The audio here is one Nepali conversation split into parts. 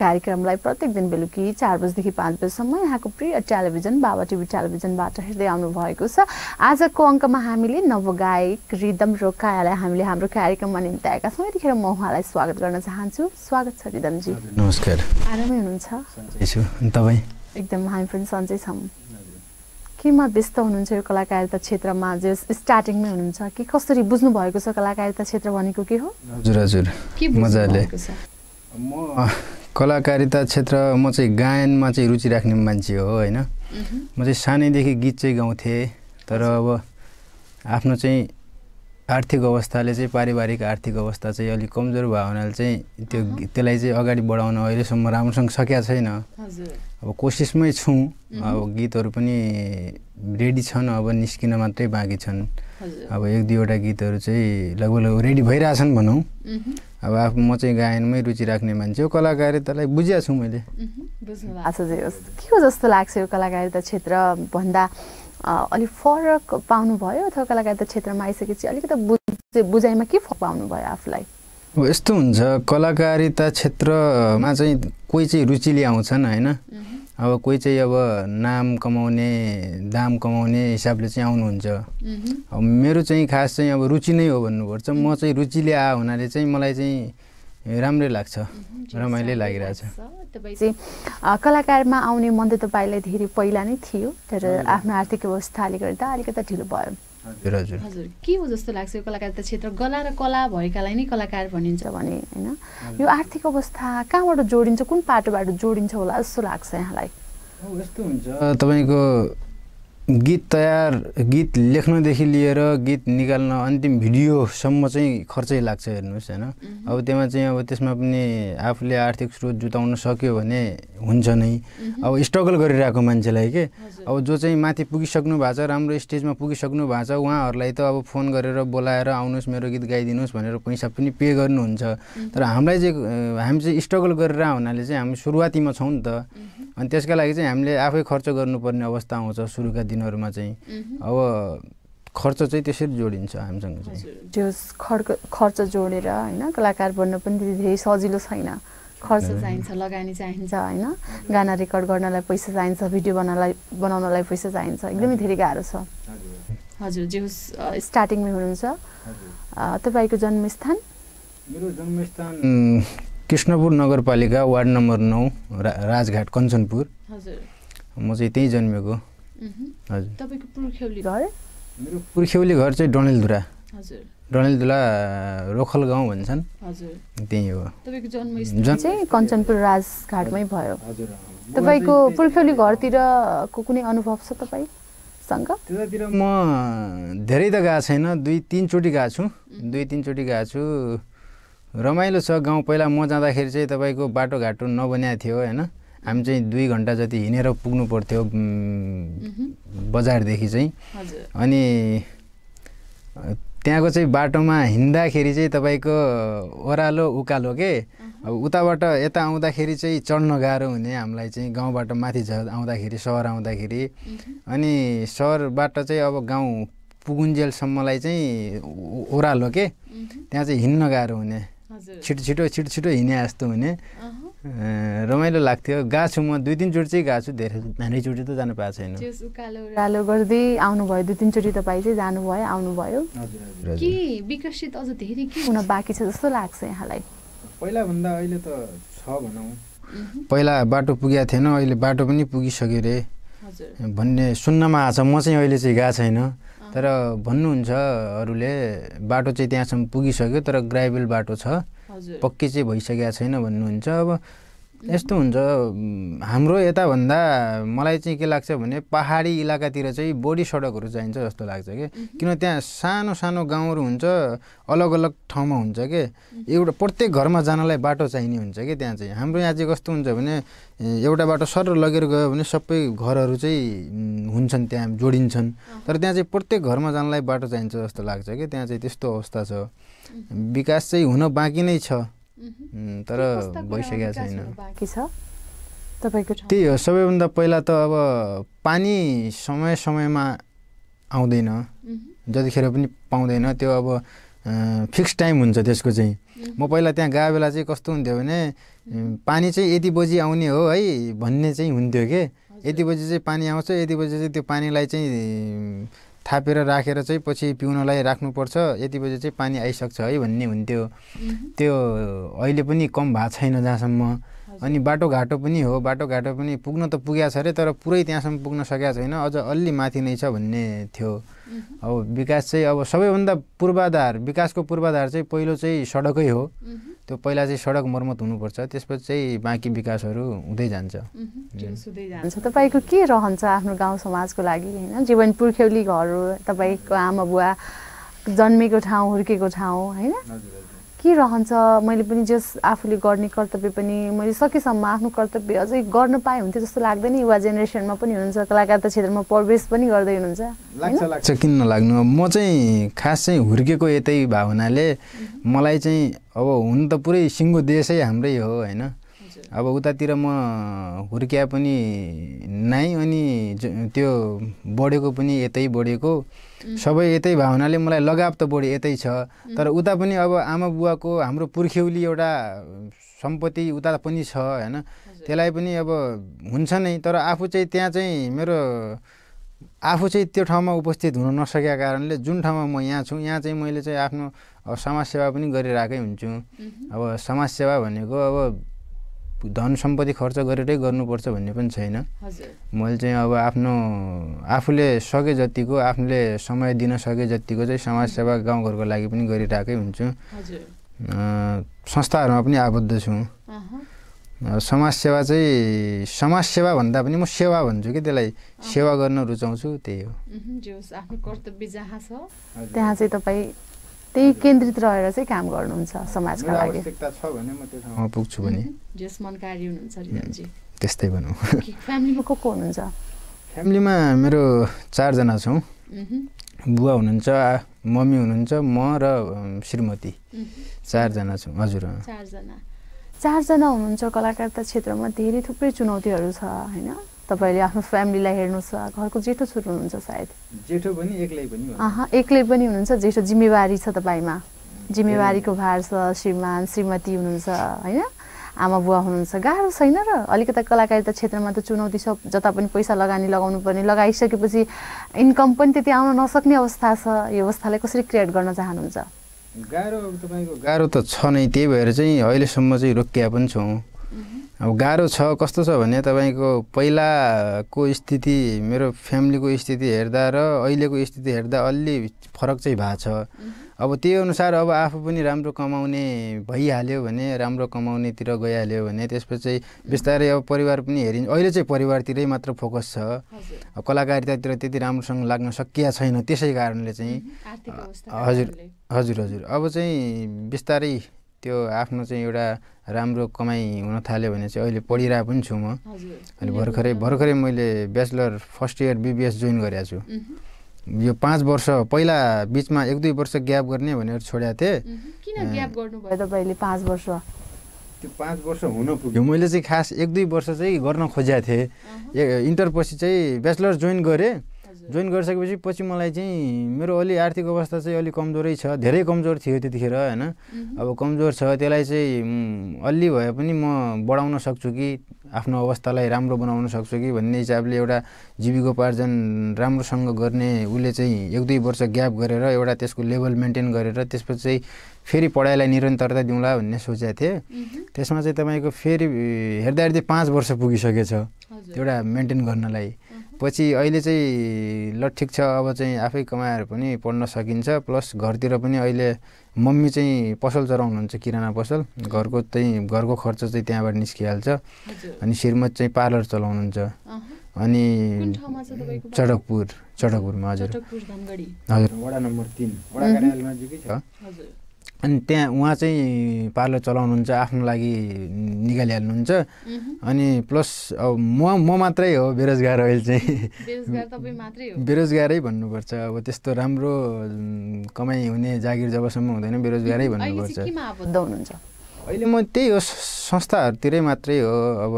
कार्यक्रमलाई प्रत्येक दिन बेलुकी 4 बजेदेखि 5 बजेसम्म यहाँको प्रिय टेलिभिजन बाबा टिभी टेलिभिजनबाट हेर्दै आउनु भएको छ। आजको अङ्कमा हामीले नवगायक रिदम रोकायालाई हामीले हाम्रो कार्यक्रममा निम्त्याएका छौँ। यतिखेर म उहाँलाई स्वागत गर्न चाहन्छु। स्वागत छ रिदमजी। नमस्कार। आरामै हुनुहुन्छ? सन्चै छु। अनि तपाईँ? एकदम हामी पनि सन्चै छौँ। केमा व्यस्त हुनुहुन्छ यो कलाकारिता क्षेत्रमा? जो स्टार्टिङमै हुनुहुन्छ कि कसरी बुझ्नु भएको छ कलाकारिता क्षेत्र भनेको के हो? हजुर हजुर मजाले। म कलाकारिता क्षेत्र म चाहिँ गायनमा चाहिँ रुचि राख्ने मान्छे हो हैन। म चाहिँ सानैदेखि गीत चाहिँ गाउँथेँ, तर अब आफ्नो चाहिँ आर्थिक अवस्थाले चाहिँ पारिवारिक आर्थिक अवस्था चाहिँ अलिक कमजोर भयो हुनाले चाहिँ त्यसलाई चाहिँ अगाडि बढाउन अहिलेसम्म राम्रोसँग सकेको छैन। अब कोसिसमै छु। अब गीतहरू पनि रेडी छन्, अब निस्किन मात्रै बाँकी छन्। अब 1-2वटा गीतहरू चाहिँ लगभग रेडी भइरहेछन् भनौँ। अब म चाहिँ गायनमै रुचि राख्ने मान्छे हो। कलाकारितालाई बुझिया छु मैले। बुझ्नु भएको छ। के हो जस्तो लाग्छ यो कलाकारिता क्षेत्र भन्दा अलिक फरक पाउनुभयो अथवा कलाकारिता क्षेत्रमा आइसकेपछि अलिकति बुझाइमा के फरक पाउनुभयो आफूलाई? अब यस्तो हुन्छ, कलाकारिता क्षेत्रमा चाहिँ कोही चाहिँ रुचिले आउँछन् हैन। अब कोही चाहिँ अब नाम कमाउने दाम कमाउने हिसाबले चाहिँ आउनुहुन्छ। अब मेरो चाहिँ खास चाहिँ अब रुचि नै हो भन्नुपर्छ। म चाहिँ रुचिले हुनाले चाहिँ मलाई चाहिँ राम्रै लाग्छ, रमाइलो लागिरहेछ। तपाईँ चाहिँ कलाकारमा आउने मन त तपाईँलाई धेरै पहिला नै थियो, तर आफ्नो आर्थिक अवस्थाले गर्दा अलिकति ढिलो भयो। हजुर हजुर हजुर के हो जस्तो लाग्छ यो कलाकारिता क्षेत्र? गला र कला भएकालाई नै कलाकार भनिन्छ भने हैन, यो आर्थिक अवस्था कहाँबाट जोडिन्छ, कुन पाटोबाट जोडिन्छ होला जस्तो लाग्छ यहाँलाई? यस्तो हुन्छ, तपाईँको गीत लेख्नदेखि लिएर गीत निकाल्न अन्तिम भिडियोसम्म चाहिँ खर्चै लाग्छ हेर्नुहोस् हैन। अब त्यसमा पनि आफूले आर्थिक स्रोत जुटाउन सक्यो भने हुन्छ नै। अब स्ट्रगल गरिरहेको मान्छेलाई के, अब जो चाहिँ माथि पुगिसक्नु भएको छ, राम्रो स्टेजमा पुगिसक्नु भएको छ, उहाँहरूलाई त अब फोन गरेर बोलाएर आउनुहोस् मेरो गीत गाइदिनुहोस् भनेर पैसा पनि पे गर्नुहुन्छ। तर हामी चाहिँ स्ट्रगल गरेर हुनाले चाहिँ हामी सुरुवातीमा छौँ नि त। अनि त्यसका लागि चाहिँ हामीले आफै खर्च गर्नुपर्ने अवस्था आउँछ सुरुका दिनहरूमा चाहिँ। अब खर्च चाहिँ त्यसरी जोडिन्छ हामीसँग चाहिँ। त्यो खर्च जोडेर हैन कलाकार बन्न पनि धेरै सजिलो छैन। खर्च चाहिन्छ, लगानी चाहिन्छ हैन, गाना रेकर्ड गर्नलाई पैसा चाहिन्छ, भिडियो बनाउनलाई पैसा चाहिन्छ, एकदमै धेरै गाह्रो छ। हजुर जे होस् स्टार्टिङमै हुनुहुन्छ। तपाईँको जन्मस्थान? मेरो जन्मस्थान कृष्णपुर नगरपालिका वार्ड नम्बर 9 राजघाट कञ्चनपुर। हजुर म चाहिँ त्यही जन्मेको। हजुर तपाईको पुर्ख्यौली घर? मेरो पुर्ख्यौली घर चाहिँ डडेलधुरा। हजुर डडेलधुरा रोखल गाउँ भन्छन्। हजुर त्यही हो। तपाईको जन्मस्थान चाहिँ कञ्चनपुर राजघाटमै भयो। हजुर तपाईको पुर्ख्यौली घरतिरको कुनै अनुभव छ तपाईसँग? त्यतातिर म धेरै त गएको छैन, 2-3 चोटि गएको छु। 2-3 चोटि गएको छु। रमाइलो छ गाउँ। पहिला म जाँदाखेरि चाहिँ तपाईँको बाटोघाटो नबनिएको थियो हैन। हामी चाहिँ 2 घन्टा जति हिँडेर पुग्नु पर्थ्यो बजारदेखि चाहिँ। अनि त्यहाँको चाहिँ बाटोमा हिँड्दाखेरि चाहिँ तपाईँको ओह्रालो उकालो के, अब उताबाट यता आउँदाखेरि चाहिँ चढ्न गाह्रो हुने हामीलाई चाहिँ गाउँबाट माथि आउँदाखेरि, सहर आउँदाखेरि। अनि सहरबाट चाहिँ अब गाउँ पुगुन्जेलसम्मलाई चाहिँ ओह्रालो के, त्यहाँ चाहिँ हिँड्न गाह्रो हुने, छिटो हिँडे जस्तो हुने। रमाइलो लाग्थ्यो। गएको छु म 2-3 चोटि चाहिँ गएको छु, धेरै चोटि त जानु पाएको छैन। उकालो गर्दै आउनुभयो, 2-3 चोटि तपाईँ चाहिँ जानुभयो आउनुभयो। के विकसित अझ धेरै के हुन बाँकी छ जस्तो लाग्छ यहाँलाई? पहिलाभन्दा अहिले त छ भनौँ। पहिला बाटो पुगेको थिएन, अहिले बाटो पनि पुगिसक्यो रे भन्ने सुन्नमा आएको छ। म चाहिँ अहिले चाहिँ गएको छैन, तर भन्नुहुन्छ अरूले बाटो चाहिँ त्यहाँसम्म पुगिसक्यो, तर ग्राभेल बाटो छ, पक्की चाहिँ भइसकेको छैन भन्नुहुन्छ। अब यस्तो हुन्छ, हाम्रो यताभन्दा मलाई चाहिँ के लाग्छ भने पहाडी इलाकातिर चाहिँ बढी सडकहरू चाहिन्छ जस्तो लाग्छ कि। किन त्यहाँ सानो सानो गाउँहरू हुन्छ, अलग अलग ठाउँमा हुन्छ के, एउटा प्रत्येक घरमा जानलाई बाटो चाहिने हुन्छ कि त्यहाँ चाहिँ। हाम्रो यहाँ चाहिँ कस्तो हुन्छ भने एउटा बाटो सर लगेर गयो भने सबै घरहरू चाहिँ हुन्छन्, त्यहाँ जोडिन्छन्। तर त्यहाँ चाहिँ प्रत्येक घरमा जानलाई बाटो चाहिन्छ जस्तो लाग्छ कि त्यहाँ चाहिँ त्यस्तो अवस्था छ। विकास चाहिँ हुन बाँकी नै छ, तर भइसकेको छैन। बाँकी छ तपाईको? त्यही हो, सबैभन्दा पहिला त अब पानी समयमा आउँदैन, जतिखेर पनि पाउँदैन। त्यो अब फिक्स टाइम हुन्छ त्यसको चाहिँ। म पहिला त्यहाँ गए बेला चाहिँ कस्तो हुन्थ्यो भने पानी चाहिँ यति बजी आउने हो है भन्ने चाहिँ हुन्थ्यो के यति बजी चाहिँ पानी आउँछ यति बजी चाहिँ त्यो पानीलाई चाहिँ थापेर राखेर चाहिँ पछि पिउनलाई राख्नुपर्छ यति बजी चाहिँ पानी आइसक्छ है भन्ने हुन्थ्यो त्यो अहिले पनि कम भएको छैन जहाँसम्म अनि बाटोघाटो पनि हो बाटोघाटो पनि पुग्न त पुगेको छ अरे तर पुरै त्यहाँसम्म पुग्न सकेको छैन अझ अलि माथि नै छ भन्ने थियो अब विकास चाहिँ अब सबैभन्दा पूर्वाधार विकासको पूर्वाधार चाहिँ पहिलो चाहिँ सडकै हो त्यो पहिला चाहिँ सडक मर्मत हुनुपर्छ त्यसपछि चाहिँ बाँकी विकासहरू हुँदै जान्छ तपाईँको के रहन्छ आफ्नो गाउँ समाजको लागि होइन जीवन पुर्ख्यौली घर हो तपाईँको आमा बुवा जन्मेको ठाउँ हुर्केको ठाउँ होइन के रहन्छ मैले पनि जस आफूले गर्ने कर्तव्य पनि मैले सकेसम्म आफ्नो कर्तव्य अझै गर्न पाएँ हुन्थ्यो जस्तो लाग्दैन युवा जेनेरेसनमा पनि हुनुहुन्छ कलाकारिता क्षेत्रमा प्रवेश पनि गर्दै हुनुहुन्छ लाग्छ किन नलाग्नु म चाहिँ खास चाहिँ हुर्केको यतै भावनाले मलाई चाहिँ अब हुन त पुरै सिङ्गो देशै हाम्रै हो होइन अब उतातिर म हुर्किया पनि नै अनि त्यो बढेको पनि यतै बढेको सबै यतै भावनाले मलाई लगाव त बढी यतै छ तर उता पनि अब आमा बुवाको हाम्रो पुर्ख्यौली एउटा सम्पत्ति उता पनि छ होइन त्यसलाई पनि अब हुन्छ नै तर आफू चाहिँ त्यहाँ चाहिँ मेरो आफू चाहिँ त्यो ठाउँमा उपस्थित हुन नसकेका कारणले जुन ठाउँमा म यहाँ छु यहाँ चाहिँ मैले चाहिँ आफ्नो समाजसेवा पनि गरिरहेकै हुन्छु अब समाजसेवा भनेको अब धन सम्पत्ति खर्च गरेरै गर्नुपर्छ भन्ने पनि छैन मैले चाहिँ अब आफ्नो आफूले सके जतिको आफूले समय दिन सके जतिको चाहिँ समाजसेवा गाउँघरको लागि पनि गरिरहेकै हुन्छु संस्थाहरूमा पनि आबद्ध छु समाजसेवा चाहिँ समाजसेवा भन्दा पनि म सेवा भन्छु कि त्यसलाई सेवा गर्न रुचाउँछु त्यही हो आफ्नो कर्तव्य जहाँ छ त्यहाँ चाहिँ तपाईँ त्यही केन्द्रित रहेर चाहिँ काम गर्नुहुन्छ समाजका लागि आवश्यकता छ भने म त्यो ठाउँमा पुग्छु भने जस मनकारी हुनुहुन्छ रिजनजी त्यस्तै भनौँ फ्यामिलीमा को हुनुहुन्छ फ्यामिलीमा मेरो 4 जना छौँ बुवा हुनुहुन्छ मम्मी हुनुहुन्छ म र श्रीमती 4 जना छौँ हजुर 4 जना हुनुहुन्छ कलाकारिता क्षेत्रमा धेरै थुप्रै चुनौतीहरू छ हैन तपाईले आफ्नो फ्यामिलीलाई हेर्नु छ घरको जेठो छोरो हुनुहुन्छ सायद जेठो पनि एक्लै पनि एक्लै पनि हुनुहुन्छ जेठो जिम्मेवारी छ तपाईमा जिम्मेवारीको भार छ श्रीमान श्रीमती हुनुहुन्छ हैन आमा बुवा हुनुहुन्छ गाह्रो छैन र अलिकता कलाकारिता क्षेत्रमा त चुनौती छ जता पनि पैसा लगानी लगाउनु पर्ने लगाइसकेपछि इन्कम पनि त्यति आउन नसक्ने अवस्था छ यो अवस्थालाई कसरी क्रिएट गर्न चाहनुहुन्छ गाह्रो तपाईको गाह्रो त छ नै त्यही भएर चाहिँ अहिलेसम्म चाहिँ रोकिया पनि छौँ अब गाह्रो छ कस्तो छ भने तपाईको पहिलाको स्थिति मेरो फ्यामिलीको स्थिति हेर्दा र अहिलेको स्थिति हेर्दा अलि फरक चाहिँ भएको छ अब त्यही अनुसार अब आफू पनि राम्रो कमाउने भइहाल्यो भने राम्रो कमाउनेतिर गइहाल्यो भने त्यसपछि चाहिँ बिस्तारै अब परिवार पनि हेरिन्छ अहिले चाहिँ परिवारतिरै मात्र फोकस छ अब कलाकारितातिर त्यति राम्रोसँग लाग्न सकिया छैन त्यसै कारणले चाहिँ हजुर हजुर हजुर अब चाहिँ बिस्तारै त्यो आफ्नो चाहिँ एउटा राम्रो कमाइ हुन थाल्यो भने चाहिँ अहिले पढिरहेको पनि छु म अहिले भर्खरै मैले bachelor first year BBS join गरेको छु यो 5 वर्ष पहिला बीचमा 1-2 वर्ष ग्याप गर्ने भनेर छोडेको थिएँ किन ग्याप गर्नुभयो तपाईले 5 वर्ष त्यो 5 वर्ष हुन पुग्यो मैले चाहिँ खास 1-2 वर्ष चाहिँ गर्न खोजेको थिएँ इन्टर पछि चाहिँ ब्याचलर जोइन गरेँ जोइन गरिसकेपछि पछि मलाई चाहिँ मेरो अलि आर्थिक अवस्था चाहिँ अलि कमजोरै छ धेरै कमजोर थियो त्यतिखेर हैन अब कमजोर छ त्यसलाई चाहिँ अलि भए पनि म बढाउन सक्छु कि आफ्नो अवस्थालाई राम्रो बनाउन सक्छु कि भन्ने हिसाबले एउटा जीविकोपार्जन राम्रोसँग गर्ने उले चाहिँ 1-2 वर्ष ग्याप गरेर एउटा त्यसको लेभल मेन्टेन गरेर त्यसपछि चाहिँ फेरि पढाइलाई निरन्तरता दिउँला भन्ने सोचेको थिएँ त्यसमा चाहिँ तपाईको फेरि हेर्दा 5 वर्ष पुगिसकेछ एउटा मेन्टेन गर्नलाई पछि अहिले चाहिँ ल ठिक छ अब चाहिँ आफै कमाएर पनि पढ्न सकिन्छ प्लस घरतिर पनि अहिले मम्मी चाहिँ पसल चलाउनुहुन्छ किराना पसल घरको खर्च चाहिँ त्यहाँबाट निस्किहाल्छ अनि श्रीमत चाहिँ पार्लर चलाउनुहुन्छ अनि चटकपुरमा हजुर वडा नम्बर 3 वडा कार्यालय नजिकै छ अनि त्यहाँ उहाँ चाहिँ पार्लर चलाउनुहुन्छ आफ्नो लागि निकालिहाल्नुहुन्छ अनि प्लस अब म मात्रै हो बेरोजगार अहिले चाहिँ बेरोजगारै भन्नुपर्छ अब त्यस्तो राम्रो कमाइ हुने जागिर जबसम्म हुँदैन बेरोजगारै भन्नुपर्छ अहिले म त्यही हो संस्थाहरूतिरै मात्रै हो अब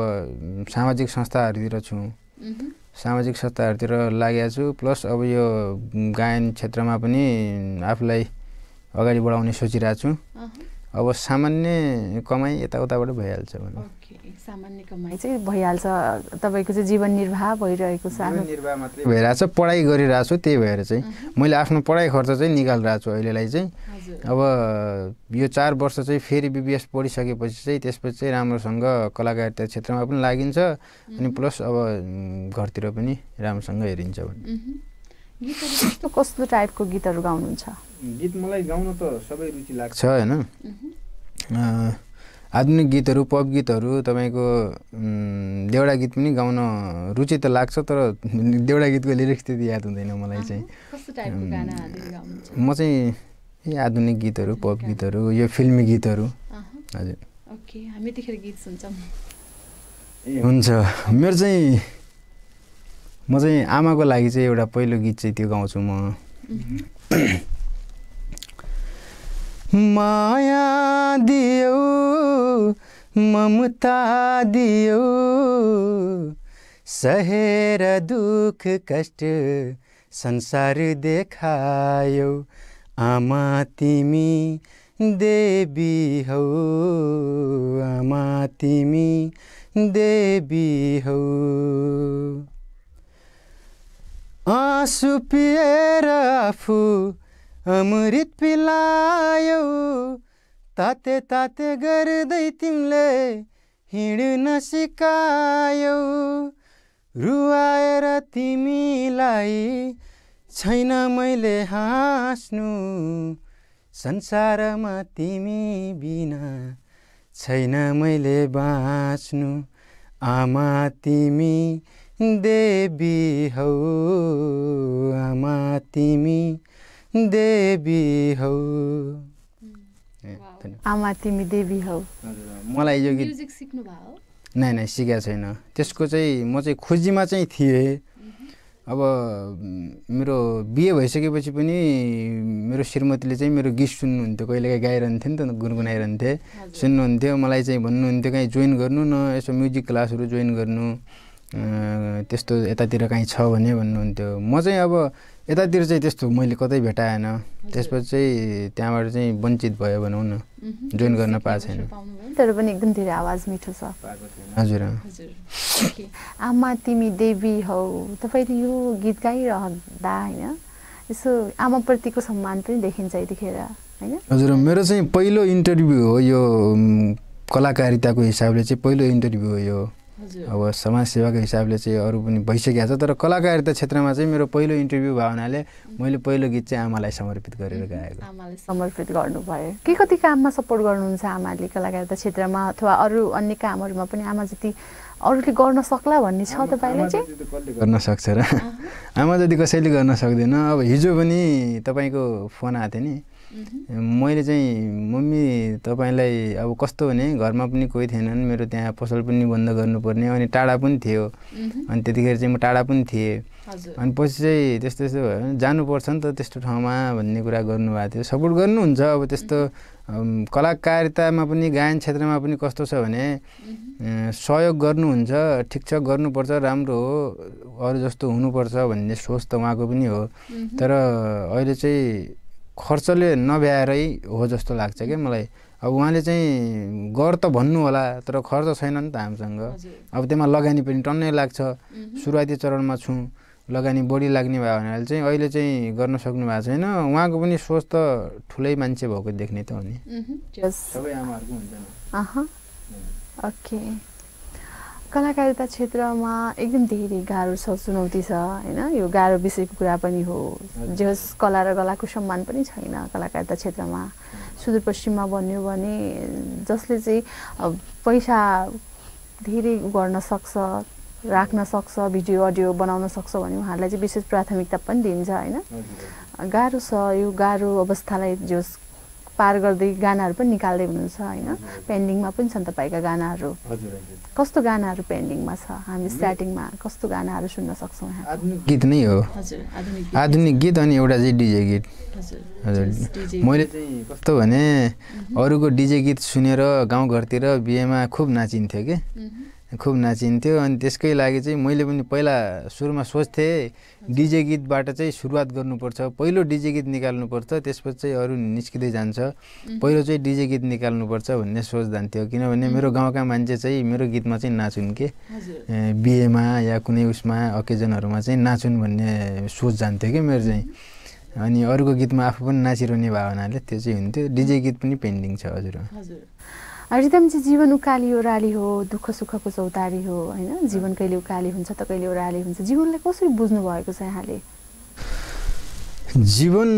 सामाजिक संस्थाहरूतिर छु सामाजिक संस्थाहरूतिर लागेको छु प्लस अब यो गायन क्षेत्रमा पनि आफूलाई अगाडि बढाउने सोचिरहेको छु अब सामान्य कमाइ यताउताबाट भइहाल्छ भनौँ। ओके, सामान्य कमाइ चाहिँ भइहाल्छ, तपाईँको चाहिँ जीवन निर्वाह भइरहेको छ। जीवन निर्वाह मात्रै भइरहेछ, पढाइ गरिरहेको छु, त्यही भएर चाहिँ मैले आफ्नो पढाइ खर्च चाहिँ निकालिरहेको छु अहिलेलाई चाहिँ। अब यो 4 वर्ष चाहिँ फेरि बिबिएस पढिसकेपछि चाहिँ त्यसपछि चाहिँ राम्रोसँग कलाकारिता क्षेत्रमा पनि लागिन्छ अनि प्लस अब घरतिर पनि राम्रोसँग हेरिन्छ भने। गीतहरू कस्तो टाइपको गीतहरू गाउनुहुन्छ? गीत मलाई गाउन त सबै रुचि लाग्छ होइन। आधुनिक गीतहरू, पप गीतहरू, तपाईँको देउडा गीत पनि गाउन रुचि त लाग्छ, तर देउडा गीतको लिरिक्स त्यति याद हुँदैन मलाई चाहिँ। कस्तो टाइपको गानाहरू गाउनुहुन्छ? म चाहिँ यही आधुनिक गीतहरू, पप गीतहरू, यो फिल्मी गीतहरू। हजुर। ओके, हामी त्यतिखेर गीत सुन्छौँ। ए हुन्छ, म चाहिँ आमाको लागि चाहिँ एउटा पहिलो गीत चाहिँ त्यो गाउँछु म। माया दियो, ममता दियो, सहेर दुख कष्ट संसार देखायो, आमा तिमी देवी हौ, आमा तिमी देवी हौ। आँसु पिएर आफू अमृत पिलायो, ताते ताते गर्दै तिमीले हिँड्न सिकायो, रुवाएर तिमीलाई छैन मैले हाँस्नु, संसारमा तिमी बिना छैन मैले बाँच्नु, आमा तिमी देवी हौ, आमा तिमी देवी हौ। आमा तिमी देवी हौ। मलाई यो गीत म्युजिक सिक्नु भयो? नै सिकेको छैन। त्यसको चाहिँ म चाहिँ खोजीमा चाहिँ थिएँ। अब मेरो बिहे भइसकेपछि पनि मेरो श्रीमतीले चाहिँ मेरो गीत सुन्नुहुन्थ्यो, कहिलेकाहीँ गाइरहन्थ्यो नि त, गुनगुनाइरहन्थे, सुन्नुहुन्थ्यो। मलाई चाहिँ भन्नुहुन्थ्यो कहीँ जोइन गर्नु न, यसो म्युजिक क्लासहरू जोइन गर्नु, त्यस्तो यतातिर कहीँ छ भने भन्नुहुन्थ्यो। म चाहिँ अब यतातिर चाहिँ त्यस्तो मैले कतै भेटाएन। त्यसपछि चाहिँ त्यहाँबाट चाहिँ वञ्चित भयो भनौँ न, जोइन गर्न पाएको छैन। तर पनि एकदम धेरै आवाज मिठो छ। हजुर। आमा तिमी देवी हौ, तपाईँले यो गीत गाइरहँदा होइन यसो आमाप्रतिको सम्मान पनि देखिन्छ यतिखेर होइन? हजुर, मेरो चाहिँ पहिलो इन्टरभ्यू हो यो, कलाकारिताको हिसाबले चाहिँ पहिलो इन्टरभ्यू हो यो। अब समाजसेवाको हिसाबले चाहिँ अरू पनि भइसकेको छ, तर कलाकारिता क्षेत्रमा चाहिँ मेरो पहिलो इन्टरभ्यू भयो हुनाले मैले पहिलो गीत चाहिँ आमालाई समर्पित गरेर गाएको। आमालाई समर्पित गर्नुभयो। के कति काममा सपोर्ट गर्नुहुन्छ आमाले कलाकारिता क्षेत्रमा अथवा अरू अन्य कामहरूमा पनि आमा जति अरूले गर्न सक्ला भन्ने छ तपाईँलाई चाहिँ? गर्न सक्छ र आमा जति कसैले गर्न सक्दैन। अब हिजो पनि तपाईँको फोन आएको थियो नि, मैले चाहिँ मम्मी तपाईँलाई अब कस्तो भने घरमा पनि कोही थिएनन्, मेरो त्यहाँ पसल पनि बन्द गर्नुपर्ने, अनि टाढा पनि थियो, अनि त्यतिखेर चाहिँ म टाढा पनि थिएँ। अनि पछि चाहिँ त्यस्तो त्यस्तो भयो, जानुपर्छ नि त त्यस्तो ठाउँमा भन्ने कुरा गर्नुभएको थियो। सपोर्ट गर्नुहुन्छ। अब त्यस्तो कलाकारितामा पनि गायन क्षेत्रमा पनि कस्तो छ भने सहयोग गर्नुहुन्छ, ठिक छ गर्नुपर्छ, राम्रो हो, अरू जस्तो हुनुपर्छ भन्ने सोच त उहाँको पनि हो। तर अहिले चाहिँ खर्चले नभ्याएरै हो जस्तो लाग्छ क्या मलाई। अब उहाँले चाहिँ गर त भन्नु होला, तर खर्च छैन नि त हामीसँग। अब त्यसमा लगानी पनि टन्नै लाग्छ। सुरुवाती चरणमा छौँ, लगानी बढी लाग्ने भयो भने चाहिँ अहिले चाहिँ गर्न सक्नु भएको छैन। उहाँको पनि सोच त ठुलै मान्छे भएको देख्ने त हो नि, सबै आमाहरूको हुन्छ नि। ओके, कलाकारिता क्षेत्रमा एकदम धेरै गाह्रो छ, चुनौती छ होइन? यो गाह्रो विषयको कुरा पनि हो। जस कला र कलाको सम्मान पनि छैन कलाकारिता क्षेत्रमा। सुदूरपश्चिममा भन्यो भने जसले चाहिँ पैसा धेरै गर्न सक्छ, राख्न सक्छ, भिडियो अडियो बनाउन सक्छ भने उहाँहरूलाई चाहिँ विशेष प्राथमिकता पनि दिन्छ होइन? गाह्रो छ यो गाह्रो अवस्थालाई जस पार गर्दै गानाहरू पनि निकाल्दै हुनुहुन्छ होइन? पेन्डिङमा पनि छन् तपाईँका गानाहरू। कस्तो गानाहरू पेन्डिङमा छ? हामी स्टार्टिङमा कस्तो गानाहरू सुन्न सक्छौँ? आधुनिक गीत नै हो। आधुनिक गीत अनि एउटा चाहिँ डिजे गीत। हजुर, मैले चाहिँ कस्तो भने अरूको डिजे गीत सुनेर गाउँघरतिर बिहेमा खुब नाचिन्थ्यो कि, खुब नाचिन्थ्यो। अनि त्यसकै लागि चाहिँ मैले पनि पहिला सुरुमा सोच्थेँ डिजे गीतबाट चाहिँ सुरुवात गर्नुपर्छ, पहिलो डिजे गीत निकाल्नुपर्छ, त्यसपछि चाहिँ अरू निस्किँदै जान्छ, पहिलो चाहिँ डिजे गीत निकाल्नुपर्छ भन्ने सोच जान्थ्यो। किनभने मेरो गाउँका मान्छे चाहिँ मेरो गीतमा चाहिँ नाचुन् के, बिहेमा या कुनै उसमा अकेजनहरूमा चाहिँ नाचुन् भन्ने सोच जान्थ्यो कि मेरो चाहिँ। अनि अरूको गीतमा आफू पनि नाचिरहने भावनाले त्यो चाहिँ हुन्थ्यो। डिजे गीत पनि पेन्डिङ छ। हजुर रिदम चाहिँ जीवन उकाली ओह्राली हो, दुःख सुखको चौतारी हो होइन। जीवन कहिले उकाली हुन्छ त कहिले ओह्राली हुन्छ। जीवनलाई कसरी बुझ्नु भएको छ यहाँले? जीवन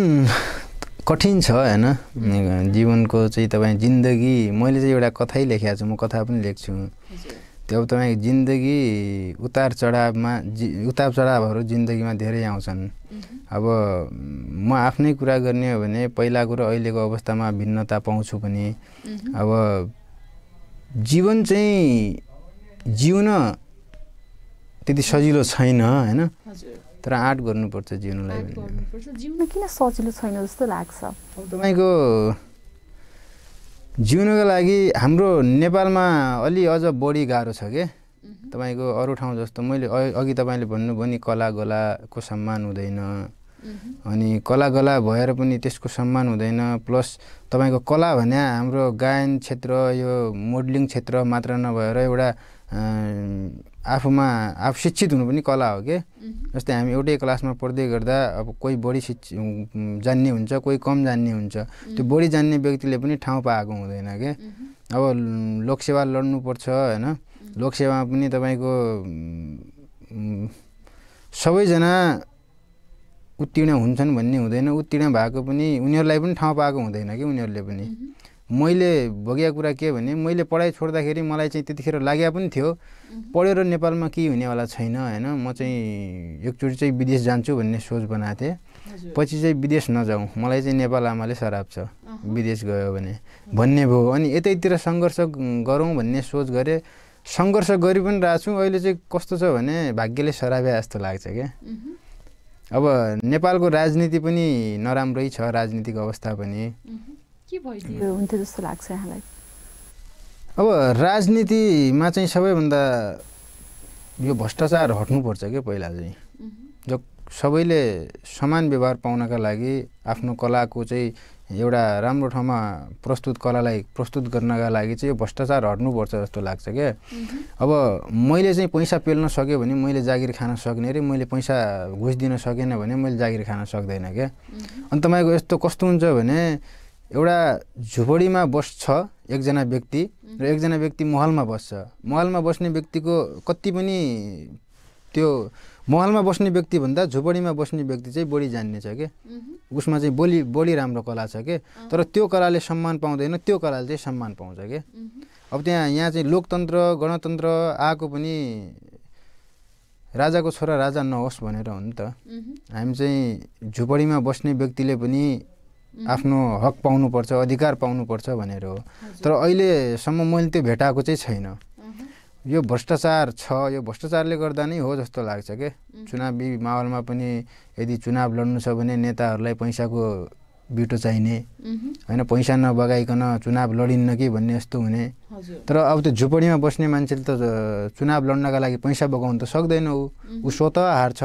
कठिन छ होइन। जीवनको चाहिँ तपाईँ जिन्दगी, मैले चाहिँ एउटा कथै लेखेको छु, म कथा पनि लेख्छु। त्यो तपाईँको जिन्दगी उतार चढावहरू जिन्दगीमा धेरै आउँछन्। अब म आफ्नै कुरा गर्ने हो भने पहिलाको र अहिलेको अवस्थामा भिन्नता पाउँछु पनि। अब जीवन चाहिँ जिउन त्यति सजिलो छैन होइन, तर आँट गर्नुपर्छ जिउनलाई। जिउन किन सजिलो छैन जस्तो लाग्छ? अब तपाईँको जिउनको लागि हाम्रो नेपालमा अलि अझ बढी गाह्रो छ के तपाईँको अरू ठाउँ जस्तो। मैले अघि तपाईँले भन्नुभयो नि कला गलाको सम्मान हुँदैन, अनि कला गला भएर पनि त्यसको सम्मान हुँदैन। प्लस तपाईँको कला भने हाम्रो गायन क्षेत्र, यो मोडलिङ क्षेत्र मात्र नभएर एउटा आफू शिक्षित हुनु पनि कला हो के। जस्तै हामी एउटै क्लासमा पढ्दै गर्दा अब कोही बढी जान्ने हुन्छ, कोही कम जान्ने हुन्छ। त्यो बढी जान्ने व्यक्तिले पनि ठाउँ पाएको हुँदैन के। अब लोकसेवा लड्नुपर्छ होइन। लोकसेवामा पनि तपाईँको सबैजना उत्तीर्ण हुन्छन् भन्ने हुँदैन। उत्तीर्ण भएको पनि उनीहरूलाई पनि ठाउँ पाएको हुँदैन कि उनीहरूले पनि। मैले भोगेको कुरा के भने मैले पढाइ छोड्दाखेरि मलाई चाहिँ त्यतिखेर लाग्या पनि थियो पढेर नेपालमा केही हुनेवाला छैन होइन। म चाहिँ एकचोटि चाहिँ विदेश जान्छु भन्ने सोच बनाएको थिएँ। पछि चाहिँ विदेश नजाउँ, मलाई चाहिँ नेपाल आमाले सराप छ, विदेश गयो भने भन्ने भयो। अनि यतैतिर सङ्घर्ष गरौँ भन्ने सोच गरेँ। सङ्घर्ष गरि पनि रहेको छु। अहिले चाहिँ कस्तो छ भने भाग्यले सराप्या जस्तो लाग्छ क्या। अब नेपालको राजनीति पनि नराम्रै छ, राजनीतिक अवस्था पनि। के भइदियो हुन्थ्यो जस्तो लाग्छ यहाँलाई? अब राजनीतिमा चाहिँ सबैभन्दा यो भ्रष्टाचार हट्नुपर्छ क्या पहिला चाहिँ। जो सबैले समान व्यवहार पाउनका लागि आफ्नो कलाको चाहिँ एउटा राम्रो ठाउँमा कलालाई प्रस्तुत गर्नका लागि चाहिँ यो भ्रष्टाचार हट्नुपर्छ जस्तो लाग्छ क्या। अब मैले चाहिँ पैसा पेल्न सक्यो भने मैले जागिर खान सक्ने रे, मैले पैसा घुस दिन सकेन भने मैले जागिर खान सक्दैन क्या। अनि तपाईँको यस्तो कस्तो हुन्छ भने एउटा झुपडीमा बस्छ एकजना व्यक्ति र एकजना व्यक्ति महलमा बस्छ। महलमा बस्ने व्यक्तिको कति पनि त्यो महलमा बस्ने व्यक्तिभन्दा झुपडीमा बस्ने व्यक्ति चाहिँ बढी जान्ने छ के। उसमा चाहिँ बढी राम्रो कला छ के। तर त्यो कलाले सम्मान पाउँदैन, त्यो कलाले चाहिँ सम्मान पाउँछ के। अब यहाँ चाहिँ लोकतन्त्र गणतन्त्र आएको पनि राजाको छोरा राजा नहोस् भनेर हो नि त। हामी चाहिँ झुपडीमा बस्ने व्यक्तिले पनि आफ्नो हक पाउनुपर्छ, अधिकार पाउनुपर्छ भनेर हो। तर अहिलेसम्म मैले त्यो भेटाएको चाहिँ छैन। यो भ्रष्टाचार छ, यो भ्रष्टाचारले गर्दा नै हो जस्तो लाग्छ के। चुनावी माहौलमा पनि यदि चुनाव लड्नु छ भने नेताहरूलाई पैसाको बिटो चाहिने होइन, पैसा नबगाइकन चुनाव लडिन्न कि भन्ने जस्तो हुने। तर अब त्यो झुपडीमा बस्ने मान्छेले त चुनाव लड्नका लागि पैसा बगाउनु त सक्दैन। ऊ स्वतः हार्छ।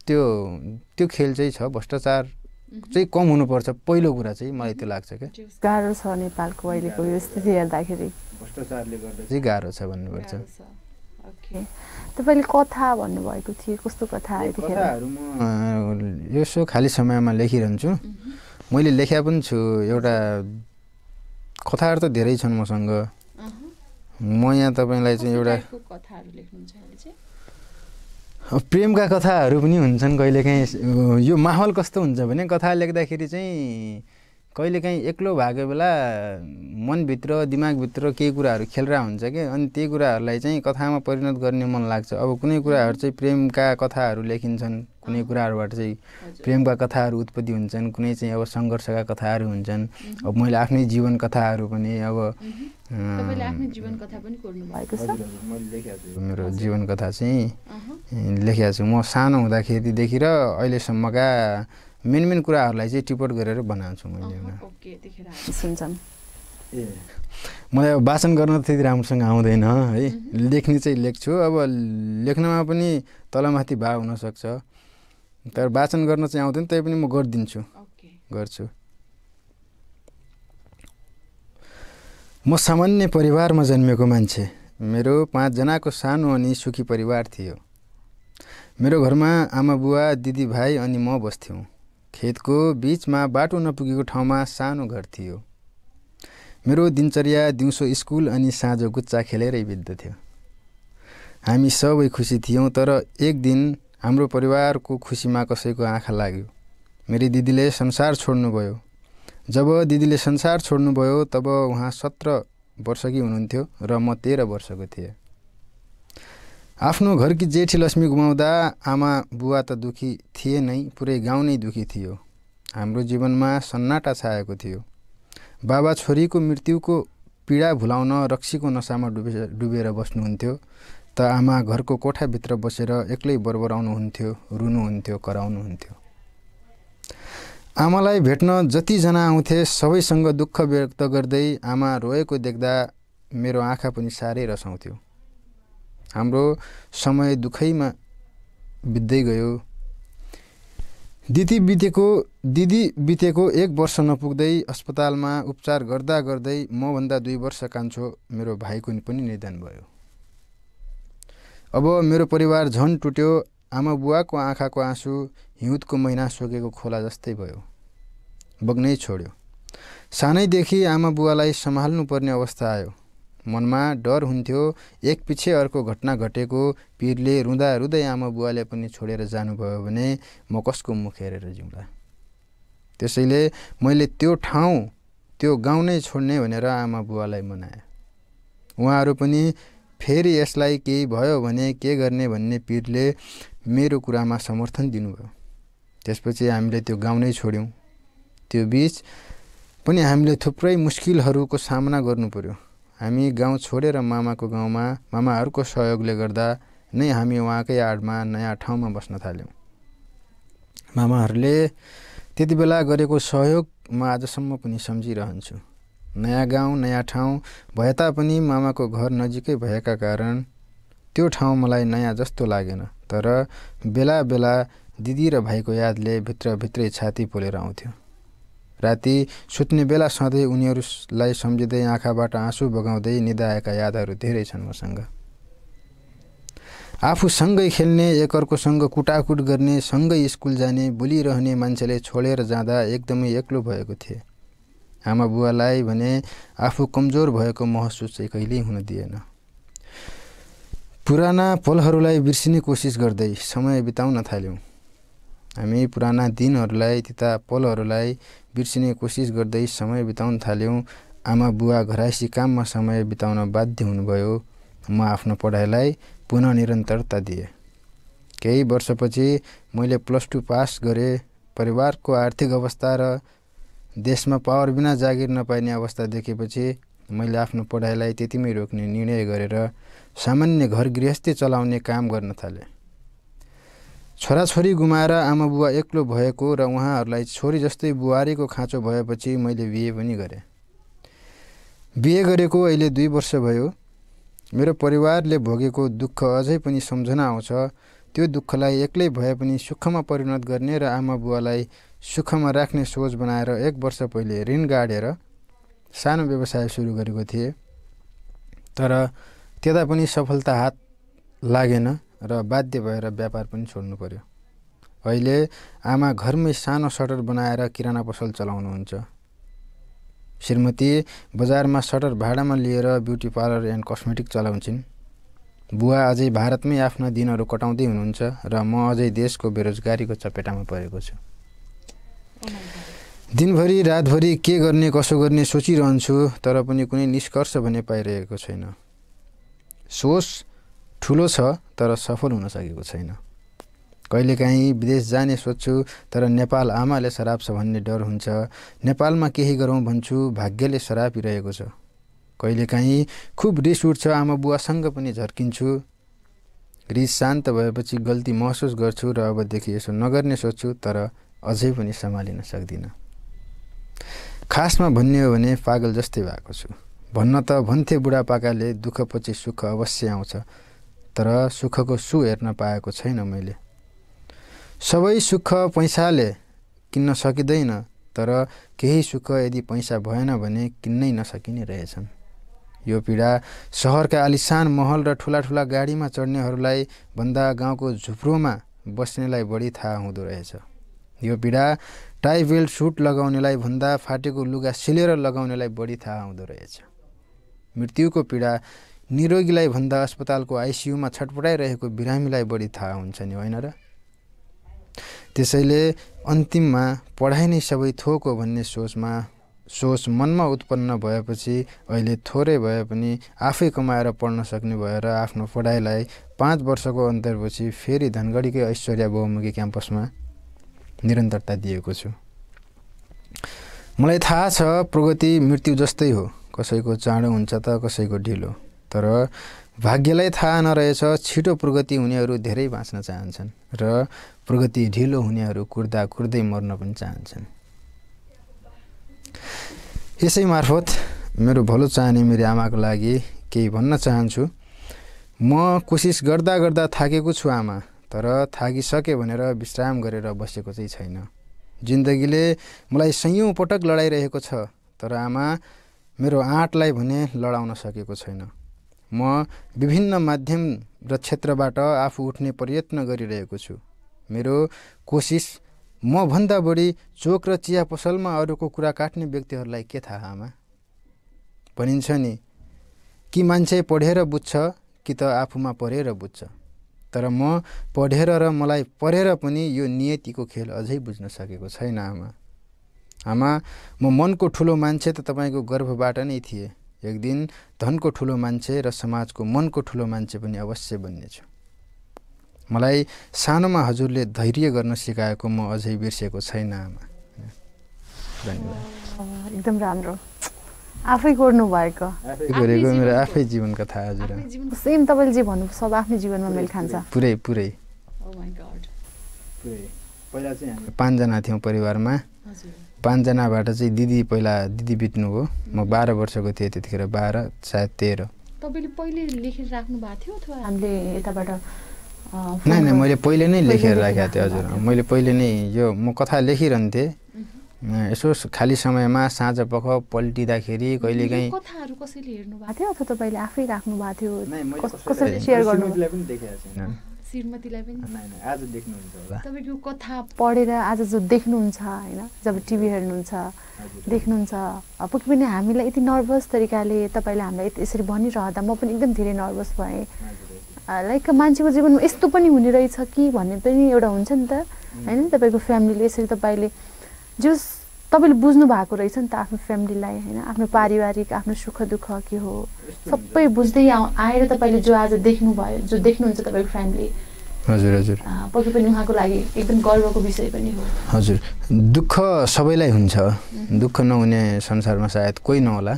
त्यो खेल चाहिँ छ। भ्रष्टाचार चाहिँ कम हुनुपर्छ पहिलो कुरा चाहिँ, मलाई त्यो लाग्छ क्या। गाह्रो छ नेपालको अहिलेको यो स्थिति हेर्दाखेरि, भ्रष्टाचारले गर्दा चाहिँ गाह्रो छ भन्नुपर्छ। ओके, तपाईँले कथा भन्नुभएको थियो, कस्तो कथा? कथाहरू म यसो खाली समयमा लेखिरहन्छु। मैले लेख्या पनि छु। एउटा कथाहरू त धेरै छन् मसँग। म यहाँ तपाईँलाई चाहिँ एउटा प्रेमका कथाहरू पनि हुन्छन् कहिलेकाहीँ। यो माहौल कस्तो हुन्छ भने कथा लेख्दाखेरि चाहिँ कहिलेकाहीँ एक्लो भएको बेला मनभित्र दिमागभित्र केही कुराहरू खेलेर हुन्छ कि। अनि त्यही कुराहरूलाई चाहिँ कथामा परिणत गर्ने मन लाग्छ। अब कुनै कुराहरू चाहिँ प्रेमका कथाहरू लेखिन्छन्, कुनै कुराहरूबाट चाहिँ प्रेमका कथाहरू उत्पत्ति हुन्छन्, कुनै चाहिँ अब सङ्घर्षका कथाहरू हुन्छन्। अब मैले आफ्नै जीवन कथाहरू पनि अब मेरो जीवन कथा चाहिँ लेखेको छु। म सानो हुँदाखेरिदेखि र अहिलेसम्मका मेन कुराहरूलाई चाहिँ टिपोट गरेर बनाउँछु मैले। मलाई अब वाचन गर्न त्यति राम्रोसँग आउँदैन है, लेख्ने चाहिँ लेख्छु। अब लेख्नमा पनि तलमाथि भाव हुनसक्छ, तर वाचन गर्न चाहिँ आउँदैन, तै पनि म गरिदिन्छु, गर्छु। म सामान्य परिवारमा जन्मेको मान्छे। मेरो 5 जनाको सानो अनि सुखी परिवार थियो। मेरो घरमा आमा बुवा, दिदी भाइ अनि म बस्थ्यौँ। खेतको बीचमा बाटो नपुगेको ठाउँमा सानो घर थियो। मेरो दिनचर्या दिउँसो स्कुल अनि साँझ गुच्चा खेलेरै बित्दथ्यो। हामी सबै खुसी थियौँ, तर एक दिन हाम्रो परिवारको खुसीमा कसैको आँखा लाग्यो। मेरी दिदीले संसार छोड्नुभयो। जब दिदीले संसार छोड्नुभयो तब उहाँ 17 वर्षकी हुनुहुन्थ्यो र म 13 वर्षको थिएँ। आफ्नो घरकी जेठी लक्ष्मी गुमाउँदा आमा बुवा त दुखी थिए नै, पुरै गाउँ नै दुखी थियो। हाम्रो जीवनमा सन्नाटा छाएको थियो। बाबा छोरीको मृत्युको पीडा भुलाउन रक्सीको नसामा डुबेर बस्नुहुन्थ्यो, त आमा घरको कोठाभित्र बसेर एक्लै बरबराउनुहुन्थ्यो, रुनुहुन्थ्यो, कराउनुहुन्थ्यो। आमालाई भेट्न जतिजना आउँथे सबैसँग दुःख व्यक्त गर्दै आमा रोएको देख्दा मेरो आँखा पनि साह्रै रसाउँथ्यो। हाम्रो समय दुःखैमा बित्दै गयो। दिदी बितेको 1 वर्ष नपुग्दै अस्पतालमा उपचार गर्दा गर्दै मभन्दा 2 वर्ष कान्छो मेरो भाइको पनि निधन भयो। अब मेरो परिवार झन् टुट्यो। आमा बुवाको आँखाको आँसु हिउँदको महिना सोकेको खोला जस्तै भयो, बग्नै छोड्यो। सानैदेखि आमा बुवालाई सम्हाल्नु पर्ने अवस्था आयो। मनमा डर हुन्थ्यो, एक पछि अर्को घटना घटेको पिरले रुँदा रुँदै आमा बुवाले पनि छोडेर जानुभयो भने म कसको मुख हेरेर जिउँला। त्यसैले मैले त्यो ठाउँ, त्यो गाउँ नै छोड्ने भनेर आमा बुवालाई मनाएँ। उहाँहरू पनि फेरि यसलाई केही भयो भने के गर्ने भन्ने पिरले मेरो कुरामा समर्थन दिनुभयो। त्यसपछि हामीले त्यो गाउँ नै छोड्यौँ। त्यो बीच पनि हामीले थुप्रै मुस्किलहरूको सामना गर्नु पर्यो। हामी गाउँ छोडेर मामाको गाउँमा मामाहरूको सहयोगले गर्दा नै हामी उहाँकै आडमा नयाँ ठाउँमा बस्न थाल्यौँ। मामाहरूले त्यति बेला गरेको सहयोग म आजसम्म पनि सम्झिरहन्छु। नयाँ गाउँ, नयाँ ठाउँ भए तापनि मामाको घर नजिकै भएका कारण त्यो ठाउँ मलाई नयाँ जस्तो लागेन, तर बेला बेला दिदी र भाइको यादले भित्रभित्रै छाती पोलेर आउँथ्यो। राति सुत्ने बेला सधैँ उनीहरूलाई सम्झिँदै आँखाबाट आँसु बगाउँदै निदाएका यादहरू धेरै छन् मसँग। आफू सँगै खेल्ने, एकअर्कोसँग कुटाकुट गर्ने, सँगै स्कुल जाने, बोलिरहने मान्छेले छोडेर जाँदा एकदमै एक्लो भएको थिए। आमा बुवालाई भने आफू कमजोर भएको महसुस चाहिँ कहिल्यै हुन दिएन। पुराना पलहरूलाई बिर्सिने कोसिस गर्दै समय बिताउन थाल्यौँ। हामी पुराना दिनहरूलाई, तिता पलहरूलाई बिर्सिने कोसिस गर्दै समय बिताउन थाल्यौँ। आमा बुवा घरायसी काममा समय बिताउन बाध्य हुनुभयो। म आफ्नो पढाइलाई पुनः निरन्तरता दिएँ। केही वर्षपछि मैले +2 पास गरेँ। परिवारको आर्थिक अवस्था र देशमा पावर बिना जागिर नपाइने अवस्था देखेपछि मैले आफ्नो पढाइलाई त्यतिमै रोक्ने निर्णय गरेर सामान्य घर गृहस्थी चलाउने काम गर्न थालेँ। छोराछोरी गुमाएर आमा बुवा एक्लो भएको र उहाँहरूलाई छोरी जस्तै बुहारीको खाँचो भएपछि मैले बिहे पनि गरेँ। बिहे गरेको अहिले 2 वर्ष भयो। मेरो परिवारले भोगेको दुःख अझै पनि सम्झना आउँछ। त्यो दुःखलाई एक्लै भए पनि सुखमा परिणत गर्ने र आमा बुवालाई सुखमा राख्ने सोच बनाएर 1 वर्ष पहिले ऋण गाडेर सानो व्यवसाय सुरु गरेको थिएँ, तर त्यता पनि सफलता हात लागेन र बाध्य भएर व्यापार पनि छोड्नु पर्यो। अहिले आमा घरमै सानो सटर बनाएर किराना पसल चलाउनुहुन्छ। श्रीमती बजारमा सटर भाडामा लिएर ब्युटी पार्लर एन्ड कस्मेटिक चलाउँछिन्। बुवा अझै भारतमै आफ्ना दिनहरू कटाउँदै हुनुहुन्छ र म अझै देशको बेरोजगारीको चपेटामा परेको छु। दिनभरि रातभरि के गर्ने कसो गर्ने सोचिरहन्छु, तर पनि कुनै निष्कर्ष भने पाइरहेको छैन। सोच ठुलो छ तर सफल हुन सकेको छैन। कहिलेकाहीँ विदेश जाने सोच्छु, तर नेपाल आमाले सराप्छ भन्ने डर हुन्छ। नेपालमा केही गरौँ भन्छु, भाग्यले सरापिरहेको छ। कहिलेकाहीँ खुब रिस उठ्छ, आमा बुवासँग पनि झर्किन्छु। रिस शान्त भएपछि गल्ती महसुस गर्छु र अबदेखि यसो नगर्ने सोच्छु, तर अझै पनि सम्हालिन सक्दिनँ। खासमा भन्ने हो भने पागल जस्तै भएको छु। भन्न त भन्थे बुढापाकाले दुःखपछि सुख अवश्य आउँछ, तर सुखको सु हेर्न पाएको छैन मैले। सबै सुख पैसाले किन्न सकिँदैन, तर केही सुख यदि पैसा भएन भने किन्नै नसकिने रहेछन्। यो पीडा सहरका आलिशान महल र ठुला ठुला गाडीमा चढ्नेहरूलाई भन्दा गाउँको झुप्रोमा बस्नेलाई बढी थाहा हुँदो रहेछ। यो पीडा टाई बेल्ट सुट लगाउनेलाई भन्दा फाटेको लुगा सिलेर लगाउनेलाई बढी थाहा हुँदो रहेछ। मृत्युको पीडा निरोगीलाई भन्दा अस्पतालको आइसियुमा छटपटाइरहेको बिरामीलाई बढी थाहा हुन्छ नि, होइन र? त्यसैले अन्तिममा पढाइ नै सबै थोक हो भन्ने सोच मनमा उत्पन्न भएपछि अहिले थोरै भए पनि आफै कमाएर पढ्न सक्ने भएर आफ्नो पढाइलाई 5 वर्षको अन्तरपछि फेरि धनगढीकै ऐश्वर्या बहुमुखी क्याम्पसमा निरन्तरता दिएको छु। मलाई थाहा छ प्रगति मृत्यु जस्तै हो, कसैको चाँडो हुन्छ त कसैको ढिलो। तर भाग्यलाई थाहा नरहेछ छिटो प्रगति हुनेहरू धेरै बाँच्न चाहन्छन् र प्रगति ढिलो हुनेहरू कुर्दा कुर्दै मर्न पनि चाहन्छन्। यसै मार्फत मेरो भलो चाहने मेरो आमाको लागि केही भन्न चाहन्छु। म कोसिस गर्दा गर्दा थाकेको छु आमा, तर थाकिसके भनेर विश्राम गरेर बसेको चाहिँ छैन। जिन्दगीले मलाई सयौं पटक लडाइरहेको छ, तर आमा मेरो आँटलाई भने लडाउन सकेको छैन। म विभिन्न माध्यम र क्षेत्रबाट आफू उठ्ने प्रयत्न गरिरहेको छु। मेरो कोसिस म भन्दा बढी चोक र चिया पसलमा अरूको कुरा काट्ने व्यक्तिहरूलाई के थाहा आमा? भनिन्छ नि कि मान्छे पढेर बुझ्छ कि त आफूमा पढेर बुझ्छ, तर म पढेर र मलाई पढेर पनि यो नियतिको खेल अझै बुझ्न सकेको छैन आमा। आमा म मनको ठुलो मान्छे त तपाईँको गर्भबाट नै थिएँ। एक दिन धनको ठुलो मान्छे र समाजको मनको ठुलो मान्छे पनि अवश्य बन्नेछु। मलाई सानोमा हजुरले धैर्य गर्न सिकाएको म अझै बिर्सेको छैन आमा। धन्यवाद। एकदम राम्रो, आफै गर्नु भएको, आफै गरेको मेरो आफै जीवन कथा हजुर। सेम तपाईँले जे भन्नु सब आफ्नै जीवनमा मेल खान्छ। पुरै पुरै। Oh my god. पुरै। पहिला चाहिँ हामी 5 जना थियौँ परिवारमा। हजुर। 5 जनाबाट चाहिँ दिदी बित्नु हो। म 12 वर्षको थिएँ त्यतिखेर, 12 सायद 13। तपाईले पहिले लेखेर राख्नु भएको थियो अथवा हामीले यताबाट? नै मैले पहिले नै लेखेर राखेको थिएँ हजुर। मैले पहिले नै यो म कथा लेखिरहन्थेँ। यसो खाली समयमा साँझ पख पल्टिँदाखेरि कहिलेकाहीँ कथाहरू कसैले हेर्नु भएको थियो अथवा तपाईँले आफै राख्नु भएको थियो? कसैले सेयर गर्नु? श्रीमतीलाई पनि देखेको छैन। श्रीमतीलाई पनि? आज देख्नुहुन्छ होला। तपाईँको कथा पढेर आज जो देख्नुहुन्छ होइन, जब टिभी हेर्नुहुन्छ देख्नुहुन्छ, पक्कै पनि हामीलाई यति नर्भस तरिकाले तपाईँले हामीलाई यसरी भनिरहँदा म पनि एकदम धेरै नर्भस भएँ। लाइक मान्छेको जीवनमा यस्तो पनि हुने रहेछ कि भन्ने पनि एउटा हुन्छ नि त होइन। तपाईँको फ्यामिलीले यसरी तपाईँले जो तपाईँले बुझ्नु भएको रहेछ नि त आफ्नो फ्यामिलीलाई होइन, आफ्नो पारिवारिक आफ्नो सुख दुःख के हो सबै बुझ्दै आएर तपाईँले जो आज देख्नुभयो, जो देख्नुहुन्छ तपाईँको फ्यामिली। हजुर हजुर। पक्कै पनि उहाँको लागि एकदम गर्वको विषय पनि हो। हजुर। दुःख सबैलाई हुन्छ, दुःख नहुने संसारमा सायद कोही नहोला,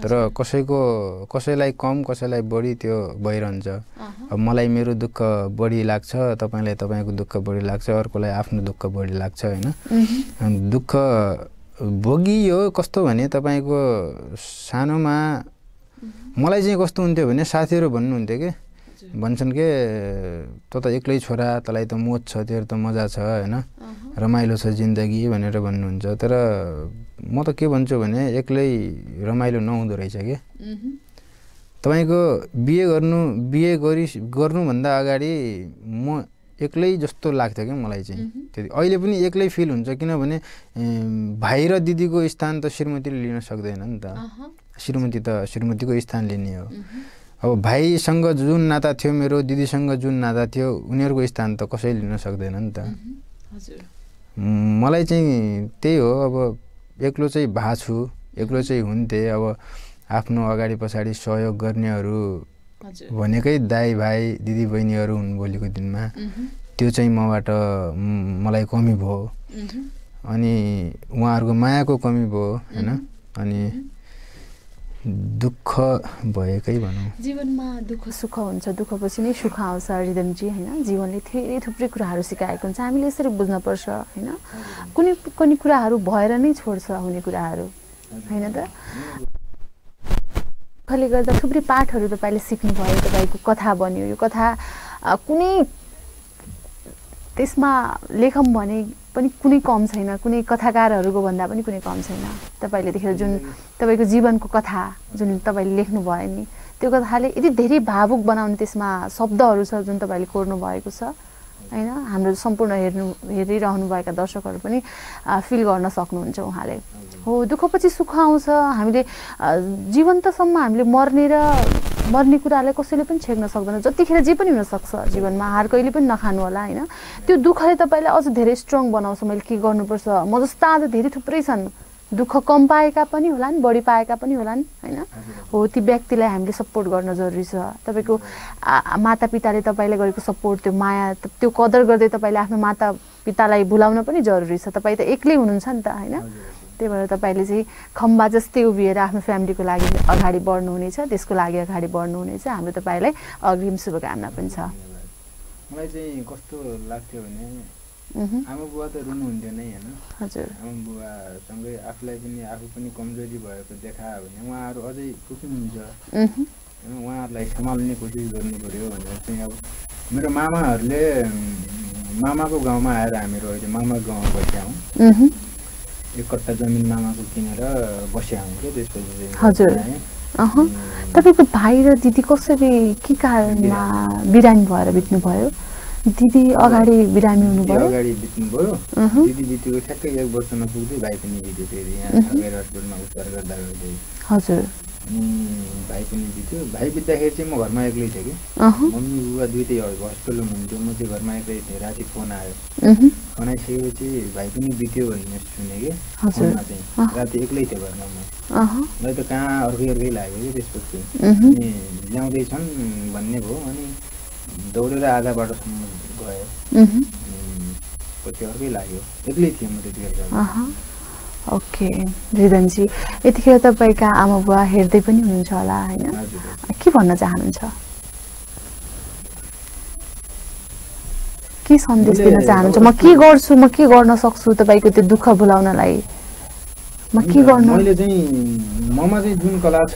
तर कसैलाई कम कसैलाई बढी त्यो भइरहन्छ। अब मलाई मेरो दुःख बढी लाग्छ, तपाईँलाई तपाईँको दुःख बढी लाग्छ, अर्कोलाई आफ्नो दुःख बढी लाग्छ होइन। दुःख भोगियो कस्तो भने तपाईँको सानोमा मलाई चाहिँ कस्तो हुन्थ्यो भने साथीहरू भन्नुहुन्थ्यो कि भन्छन् के त एक्लै छोरा, तँलाई त मोज छ, तेरो त मजा छ होइन, रमाइलो छ जिन्दगी भनेर भन्नुहुन्छ। तर म त के भन्छु भने एक्लै रमाइलो नहुँदो रहेछ के। तपाईँको बिहे गर्नुभन्दा अगाडि म एक्लै जस्तो लाग्थ्यो क्या मलाई चाहिँ। त्यति अहिले पनि एक्लै फिल हुन्छ, किनभने भाइ र दिदीको स्थान त श्रीमतीले लिन सक्दैन नि त। श्रीमती त श्रीमतीको स्थान लिने हो। अब भाइसँग जुन नाता थियो मेरो, दिदीसँग जुन नाता थियो, उनीहरूको स्थान त कसैले लिन सक्दैन नि त। मलाई चाहिँ त्यही हो, अब एक्लो चाहिँ भएको छु, एक्लो चाहिँ हुन्थेँ। अब आफ्नो अगाडि पछाडि सहयोग गर्नेहरू भनेकै दाइ भाइ दिदी बहिनीहरू हुन् भोलिको दिनमा। त्यो चाहिँ मलाई कमी भयो, अनि उहाँहरूको मायाको कमी भयो होइन। अनि दुःख भएकै भनौँ। जीवनमा दुःख सुख हुन्छ, दुःखपछि नै सुख आउँछ रिदमजी होइन। जीवनले धेरै थुप्रै कुराहरू सिकाएको हुन्छ, हामीले यसरी बुझ्नुपर्छ होइन। कुनै कुराहरू भएर नै छोड्छ हुने कुराहरू हैन त दुःखले गर्दा थुप्रै पाठहरू तपाईले सिक्नुभयो तपाईको कथा बन्यो यो कथा कुनै त्यसमा लेखम भने पनि कुनै कम छैन कुनै कथाकारहरूको भन्दा पनि कुनै कम छैन तपाईले देखेर जुन तपाईको जीवनको कथा जुन तपाईले लेख्नु भयो नि त्यो कथाले यति धेरै भावुक बनाउने त्यसमा शब्दहरू छ जुन तपाईले कोर्नु भएको छ हैन हाम्रो सम्पूर्ण हेरिरहनु भएका दर्शकहरू पनि फिल गर्न सक्नुहुन्छ उहाँले हो दुःखपछि सुख आउँछ हामीले जीवन्तसम्म हामीले मर्ने कुरालाई कसैले पनि छेक्न सक्दैन जतिखेर जे पनि हुन सक्छ जीवनमा हार कहिले पनि नखानु होला हैन त्यो दुःखले तपाईलाई अझ धेरै स्ट्रङ बनाउँछ मैले के गर्नुपर्छ म जस्ता आज धेरै थुप्रै छन् दुःख कम पाएका पनि होलान् बढी पाएका पनि होलान् हैन हो ती व्यक्तिलाई हामीले सपोर्ट गर्न जरुरी छ तपाईको मातापिताले तपाईलाई गरेको सपोर्ट त्यो माया त्यो कदर गर्दै तपाईले आफ्नो मातापितालाई भुलाउन पनि जरुरी छ तपाई त एक्लै हुनुहुन्छ नि त हैन त्यही भएर तपाईले चाहिँ खम्बा जस्तै उभिएर आफ्नो फ्यामिलीको लागि अगाडि बढ्नु हुनेछ त्यसको लागि अगाडि बढ्नु हुनेछ हाम्रो तपाईलाई अग्रिम शुभकामना पनि छ मलाई चाहिँ कस्तो लाग्थ्यो भने आमा बुवा त रुनु हुन्थ्यो नै हैन हजुर आमा बुवा सँगै आफुलाई पनि आफू पनि कमजोरी भएको देखायो भने उहाँहरु अझै खुसिनुहुन्छ उहाँहरुलाई सम्हाल्ने कोसिस गर्नु पर्यो भनेर चाहिँ अब मेरो मामाहरुले मामाको गाउँमा आएर हामीहरु अहिले मामाको गाउँमा बस्यौं एक कट्टा जमिन मामाको किनेर बस्यौं के त्यसपछि हजुर तपाईको भाइ र दिदी कसरी के कारणमा बिरामी भएर बित्नु भयो दिदी अगाडि बिरामी हुनुभयो अगाडि बित्नु भयो दिदी बितेको ठ्याक्कै 1 वर्ष नपुग्दै भाइ पनि बित्यो फेरि यहाँ सगेर हस्पिटलमा उपचार गर्दा गर्दै हजुर भाइ पनि बित्यो भाइ बित्दाखेरि चाहिँ म घरमा एक्लै थिएँ के मम्मी बुवा दुईटै हस्पिटलमा हुनुहुन्थ्यो म चाहिँ घरमा एक्लै थिएँ राति फोन आयो फोन आइसकेपछि भाइ पनि बित्यो भन्ने सुने के फोनमा चाहिँ राति एक्लै थिएँ घरमा म मलाई त कहाँ अर्कै लाग्यो कि त्यसपछि अनि ल्याउँदैछन् भन्ने भयो अनि दौडेर आधा बाटोसम्म गयो पछि अर्कै लाग्यो एक्लै थिएँ म त्यतिखेर ओके रिदनजी यतिखेर तपाईका आमा बुवा हेर्दै पनि हुनुहुन्छ होला हैन के भन्न चाहनुहुन्छ के सन्देश दिन चाहनुहुन्छ म के गर्छु म के गर्न सक्छु तपाईको त्यो दुःख भुलाउनलाई म के गर्न मैले चाहिँ ममा चाहिँ जुन कला छ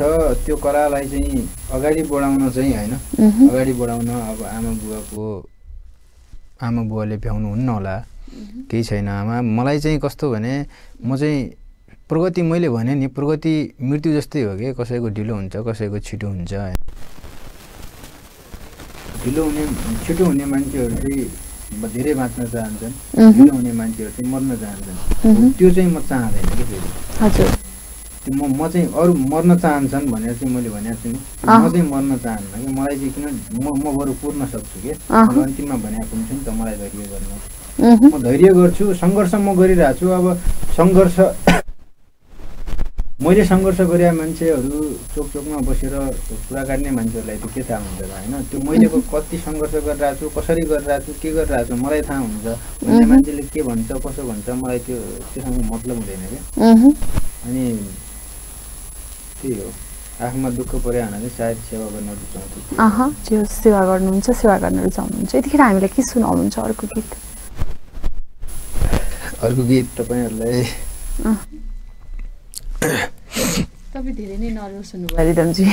त्यो कलालाई चाहिँ अगाडि बढाउन चाहिँ हैन अगाडि बढाउन अब आमा बुवाले भ्याउनु हुन्न होला केही छैन आमा मलाई चाहिँ कस्तो भने म चाहिँ प्रगति मैले भने नि प्रगति मृत्यु जस्तै हो के कसैको ढिलो हुन्छ कसैको छिटो हुन्छ ढिलो हुने छिटो हुने मान्छेहरु चाहिँ धेरै बाँच्न चाहन्छन् ढिलो हुने मान्छेहरु चाहिँ मर्न चाहन्छन् त्यो चाहिँ म चाहदैन के फेरि हजुर म चाहिँ अरु मर्न चाहन्छन् भनेर चाहिँ मैले भनेको छु नि म चाहिँ मर्न चाहन्न के मलाई चाहिँ किन म बरु पुर्न सक्छु के अन्तिममा भनेको हुन्छ नि त मलाई धैर्य गर्न म धैर्य गर्छु संघर्ष म गरिरहेको छु अब संघर्ष मैले संघर्ष गरे मान्छेहरु चोकमा बसेर कुरा गर्ने मान्छेहरुलाई त के थाहा हुन्छ र हैन त्यो मैले कति संघर्ष गरिरहेको छु कसरी गरिरहेको छु के गरिरहेको छु मलाई थाहा हुन्छ भन्ने मान्छेले के भन्छ कसो भन्छ मलाई त्योसँग मतलब हुँदैन के अनि त्यही हो आफूमा दुःख परे भने सायद सेवा गर्न रुचाउँछु जो सेवा गर्नुहुन्छ सेवा गर्न रुचाउनुहुन्छ यतिखेर हामीलाई के सुनाउनुहुन्छ अर्को गीत तपाईहरुलाई तपाई धेरै नै नर्भस हुनुभयो रिदमजी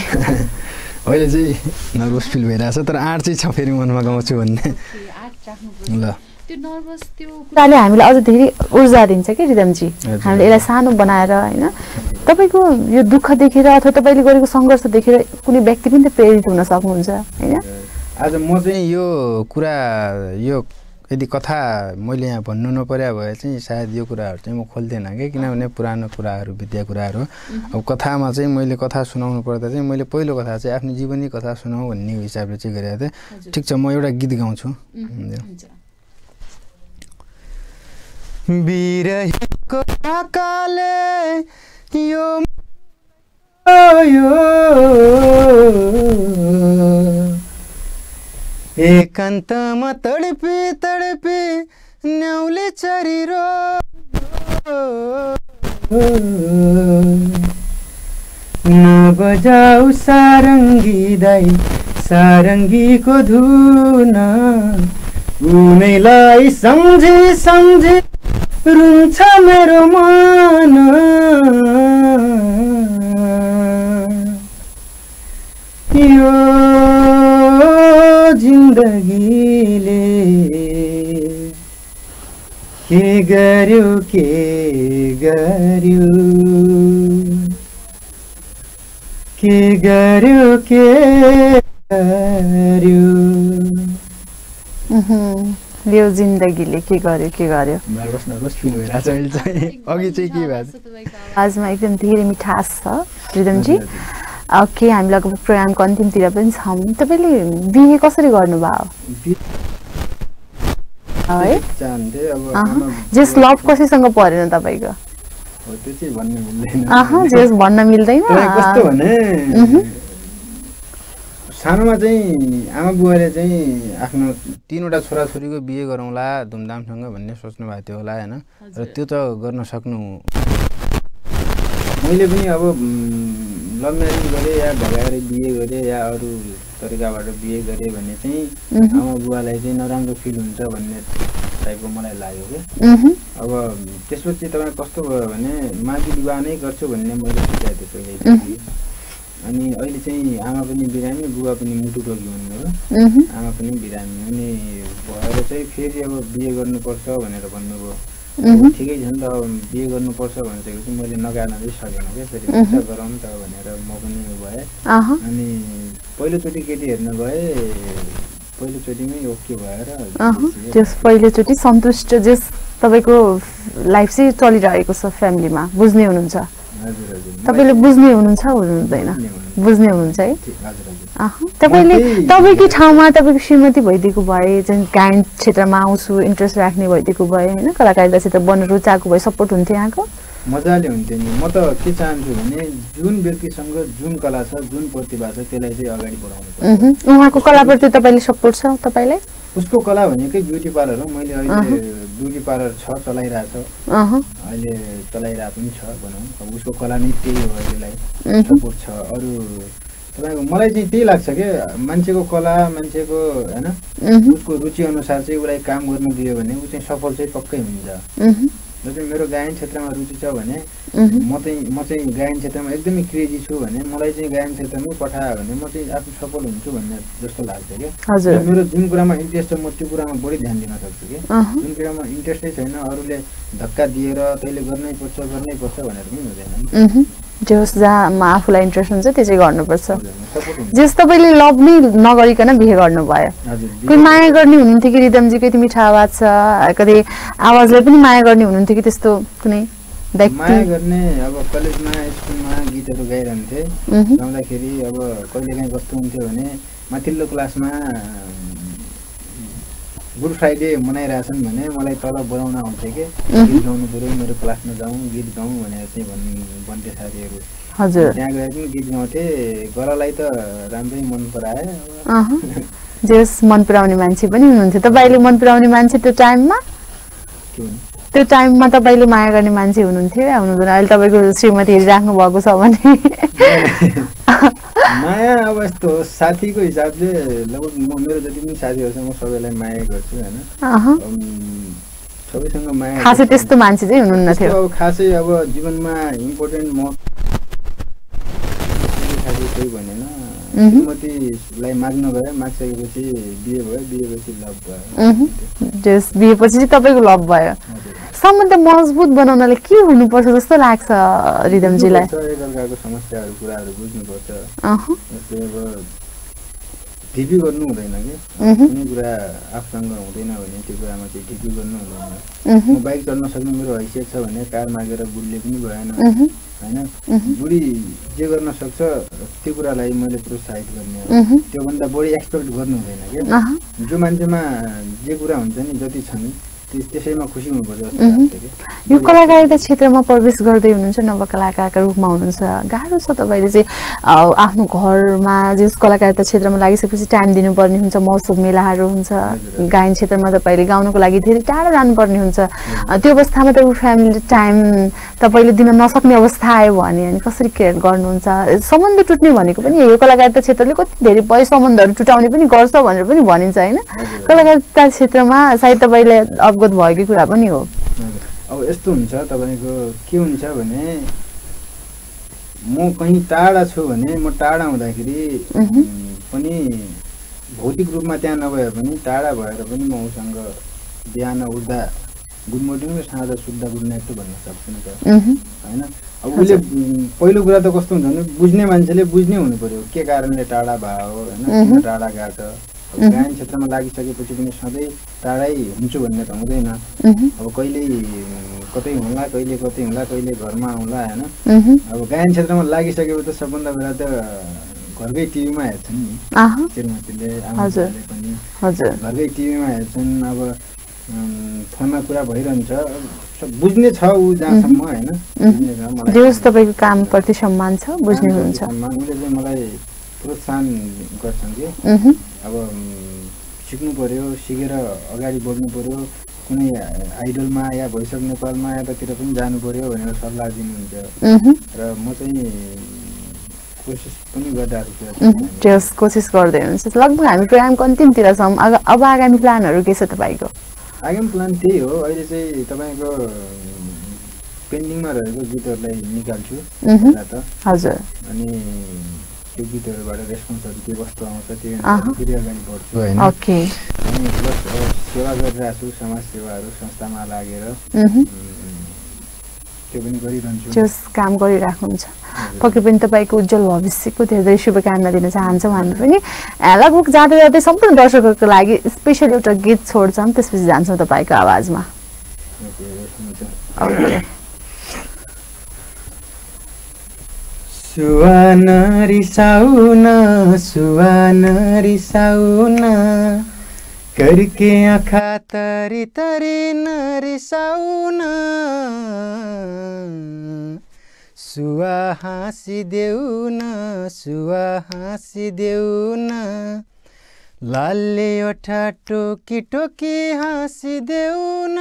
अहिले चाहिँ नर्भस फिल भइरहेछ तर आँट चाहिँ छ फेरि मनमा गाउँछु भन्ने आँट राख्नु ल त्यो नर्भस त्यो कुराले हामीलाई अझ धेरै ऊर्जा दिन्छ के रिदमजी हामीले यसलाई सानो बनाएर हैन तपाईको यो दुःख देखेर अथवा तपाईले गरेको संघर्ष देखेर कुनै व्यक्ति पनि त प्रेरित हुन सक्नुहुन्छ हैन आज म चाहिँ यो कुरा यो यदि कथा मैले यहाँ भन्नु नपर्या भए चाहिँ सायद यो कुराहरु चाहिँ म खोल्दैन के किनभने पुरानो कुराहरु विद्या कुराहरु अब कथामा चाहिँ मैले कथा सुनाउनु पर्दा चाहिँ मैले पहिलो कथा चाहिँ आफ्नो जीवनी कथा सुनाऊ भन्ने हिसाबले चाहिँ गरेको थिएँ ठीक छ म एउटा गीत गाउँछु बिरहीको आकाले यो एकान्तमा तडपी तडपी न्याउले चरिरो नबजाऊ सारङ्गी दाई सारङ्गीको धुन उनैलाई सम्झी सम्झी रुन्छ मेरो मन यो जिन्दगीले के गर्यो के गर्यो यो जिन्दगीले के गर्यो अघि चाहिँ के भएको आवाजमा एकदम धेरै मिठास छ रिदमजी। ओके, हामी लगभग प्रोग्रामको अन्तिमतिर पनि छौँ। तपाईँले बिहे कसरी गर्नुभयो है? जस लभ कसैसँग परेन तपाईँको? जस भन्न मिल्दैन। कस्तो भने सानोमा चाहिँ आमा बुवाले चाहिँ आफ्नो 3वटा छोराछोरीको बिहे गरौँला धुमधामसँग भन्ने सोच्नु भएको थियो होला होइन। र त्यो त गर्न सक्नु, मैले पनि अब लभ म्यारेज गरेँ या भगाएर बिहे गरेँ या अरू तरिकाबाट बिहे गरेँ भने चाहिँ आमा बुवालाई चाहिँ नराम्रो फिल हुन्छ भन्ने टाइपको मलाई लाग्यो क्या। अब त्यसपछि तपाईँ कस्तो भयो भने माथि विवाह नै गर्छु भन्ने मैले सोचेको थिएँ पहिल्यै। अनि अहिले चाहिँ आमा पनि बिरामी बुवा पनि मुटु रोगी हुनुभयो, आमा पनि बिरामी अनि भएर चाहिँ फेरि अब बिहे गर्नुपर्छ भनेर भन्नुभयो। ठिकै छ नि त, अब बिहे गर्नुपर्छ भनिसकेपछि मैले नगार्न चाहिँ सकेन क्या। फेरि हुन्छ गरौँ त भनेर म पनि भएँ। अनि पहिलोचोटि केटी हेर्न गएँ, पहिलोचोटिमै ओके भएर पहिलोचोटि सन्तुष्ट जस तपाईँको लाइफ चाहिँ चलिरहेको छ फ्यामिलीमा, बुझ्ने हुनुहुन्छ? तपाईँले बुझ्ने हुनुहुन्छ हुनुहुँदैन? बुझ्ने हुनुहुन्छ है। तपाईँकै ठाउँमा तपाईँको श्रीमती भइदिएको भए चाहिँ गायन क्षेत्रमा आउँछु इन्ट्रेस्ट राख्ने भइदिएको भए होइन, कलाकारिता क्षेत्र बन्न रुचाएको भए सपोर्ट हुन्थ्यो यहाँको? मजाले हुन्थ्यो नि। म त के चाहन्छु भने जुन व्यक्तिसँग जुन कला छ जुन प्रतिभा छ त्यसलाई चाहिँ अगाडि बढाउनु। उहाँको कलाप्रति तपाईँले सपोर्ट छ? तपाईँलाई उसको कला भनेकै ब्युटी पार्लर हो। मैले अहिले ब्युटी पार्लर छ, चलाइरहेको छ, अहिले चलाइरहेको पनि छ भनौँ। अब उसको कला नै त्यही हो, अहिलेलाई सपोर्ट छ। अरू तपाईँको मलाई चाहिँ त्यही लाग्छ क्या, मान्छेको कला मान्छेको होइन उसको रुचि अनुसार चाहिँ उसलाई काम गर्नु दियो भने ऊ चाहिँ सफल चाहिँ पक्कै हुन्छ। जस्तै मेरो गायन क्षेत्रमा रुचि छ भने म चाहिँ गायन क्षेत्रमा एकदमै क्रेजी छु भने मलाई चाहिँ गायन क्षेत्रमा पठायो भने म चाहिँ आफू सफल हुन्छु भन्ने जस्तो लाग्छ क्या। मेरो जुन कुरामा इन्ट्रेस्ट छ म त्यो कुरामा बढी ध्यान दिन सक्छु कि जुन कुरामा इन्ट्रेस्टै छैन अरूले धक्का दिएर तैँले गर्नै पर्छ भनेर पनि हुँदैन। जस जहाँमा आफूलाई इन्ट्रेस्ट हुन्छ त्यो चाहिँ गर्नुपर्छ। जस तपाईँले लभ नै नगरिकन बिहे गर्नुभयो, कोही माया गर्ने हुनुहुन्थ्यो कि रिदमजी कति मिठो आवाज छ, कति आवाजलाई पनि माया गर्ने हुनुहुन्थ्यो कि त्यस्तो कुनै व्यक्ति? माया गर्ने अब कलेजमा स्कुलमा गीतहरू गाइरहन्थे, गाउँदाखेरि अब कहिलेकाहीँ कस्तो हुन्थ्यो भने माथिल्लो क्लासमा गुड फ्राइडे मनाइरहेछन् भने मलाई तल बोलाउन आउँथ्यो कि गीत गाउनु पऱ्यो मेरो क्लासमा जाउँ गीत गाउँ भनेर चाहिँ भन्थे साथीहरू। हजुर, त्यहाँ गएर पनि गीत गाउँथे। गरालाई त राम्रै मन परायो। जस मन पराउने मान्छे पनि हुनुहुन्थ्यो। तपाईँले मन पराउने मान्छे त्यो टाइममा तपाईँले माया गर्ने मान्छे हुनुहुन्थ्यो या हुनुहुँदैन? अहिले तपाईँको श्रीमती हेरिराख्नु भएको छ भने माया अब यस्तो हो, साथीको हिसाबले लगभग मेरो जति पनि साथीहरू छ म सबैलाई माया गर्छु होइन। सबैसँग माया खासै त्यस्तो मान्छे चाहिँ हुनुहुन्न थियो? अब खासै अब जीवनमा इम्पोर्टेन्ट म साथी कोही भनेन। श्रीमतीलाई माग्न गयो, मागिसकेपछि बिहे भयो, बिहेपछि लभ भयो। बिहेपछि चाहिँ तपाईँको लभ भयो। सम्बन्ध मजबुत बनाउनले के हुनुपर्छ जस्तो लाग्छ रिदमजीलाई? एकअर्काको समस्याहरू कुराहरू बुझ्नुपर्छ। जस्तै अब ढिपी गर्नु हुँदैन कि कुनै कुरा आफूसँग हुँदैन भने त्यो कुरामा चाहिँ ढिपी गर्नु हुँदैन। म बाइक चढ्न सक्ने मेरो हैसियत छ भने कार मागेर बुढीले पनि भएन होइन। बुढी जे गर्न सक्छ त्यो कुरालाई मैले प्रोत्साहित गर्ने हो, त्योभन्दा बढी एक्सपेक्ट गर्नु हुँदैन क्या। जो मान्छेमा जे कुरा हुन्छ नि जति छ नि त्यसैमा खुसी हुनुपर्छ जस्तो लाग्छ कि। यो कलाकारिता क्षेत्रमा प्रवेश गर्दै हुनुहुन्छ, नवकलाकारका रूपमा हुनुहुन्छ, गाह्रो छ तपाईँले चाहिँ आफ्नो घरमा जस कलाकारिता क्षेत्रमा लागिसकेपछि टाइम दिनुपर्ने हुन्छ, महोत्सव मेलाहरू हुन्छ, गायन क्षेत्रमा तपाईँले गाउनको लागि धेरै टाढा जानुपर्ने हुन्छ। त्यो अवस्थामा तपाईँको फ्यामिली टाइम तपाईँले दिन नसक्ने अवस्था आयो भने अनि कसरी केयर गर्नुहुन्छ? सम्बन्ध टुट्ने भनेको पनि यो कलाकारिता क्षेत्रले कति धेरै भयो सम्बन्धहरू टुटाउने पनि गर्छ भनेर पनि भनिन्छ होइन। कलाकारिता क्षेत्रमा सायद तपाईँले अवगत भएकै कुरा पनि हो। अब यस्तो हुन्छ तपाईँको के हुन्छ भने म कहीँ टाढा छु भने म टाढा हुँदाखेरि पनि भौतिक रूपमा त्यहाँ नभए पनि टाढा भएर पनि म उसँग बिहान उठ्दा गुड मर्निङ र साँझ सुत्दा गुड नाइट त भन्न सक्छु नि त होइन। अब उसले पहिलो कुरा त कस्तो हुन्छ भने बुझ्ने मान्छेले बुझ्ने हुनु पर्यो के कारणले टाढा भयो होइन, किन टाढा गएको छ। गायन क्षेत्रमा लागिसकेपछि पनि सधैँ टाढै हुन्छु भन्ने त हुँदैन। अब कहिले कतै होला, कहिले कतै होला, कहिले घरमा आउँला होइन। अब गायन क्षेत्रमा लागिसकेपछि त सबभन्दा पहिला त घरकै टिभीमा हेर्छन् नि श्रीमतीले, आमाले पनि घरकै टिभीमा हेर्छन्। अब फोनमा कुरा भइरहन्छ, बुझ्ने छ ऊ जहाँसम्म होइन, बुझ्ने छ। मलाई तपाईँको कामप्रति सम्मान छ, बुझ्ने हुनुहुन्छ। उनले चाहिँ मलाई प्रोत्साहन गर्छन् कि अब सिक्नु पर्यो, सिकेर अगाडि बढ्नु पर्यो, कुनै आइडलमा या भोइस अफ नेपालमा यतातिर पनि जानु पर्यो भनेर सल्लाह दिनुहुन्छ। र म चाहिँ कोसिस पनि गरिरहेको छु। कोसिस गर्दै हुनुहुन्छ। लगभग हामी प्रोग्रामको अन्तिमतिर छौँ। अब आगामी प्लानहरू के छ तपाईँको? आगामी प्लान त्यही हो, अहिले चाहिँ तपाईँको पेन्डिङमा रहेको गीतहरूलाई निकाल्छु पहिला त। हजुर। अनि त्यो गीतहरूबाट रेस्पोन्सहरू के कस्तो आउँछ त्यो फेरि अगाडि बढ्छु होइन। ओके। अनि प्लस सेवा गरिरहेको छु, समाज सेवाहरू संस्थामा लागेर त्यो पनि गरिरहन्छु। जस काम गरिराख्नुहुन्छ। पक्कै पनि तपाईँको उज्जवल भविष्यको धेरै शुभकामना दिन चाहन्छौँ हामी पनि। लगभग जाँदै जाँदै सम्पूर्ण दर्शकहरूको लागि स्पेसल एउटा गीत छोड्छौँ, त्यसपछि जान्छौँ तपाईँको आवाजमा। सुवान रिसाउन, सुवान रिसाउन, करके आँखा तरी तरी नरिसाउन, सुवा हाँसिदेऊ न, सुवा हाँसिदेऊ न, लाले ओठा टोकी टोकी हाँसिदेऊ न,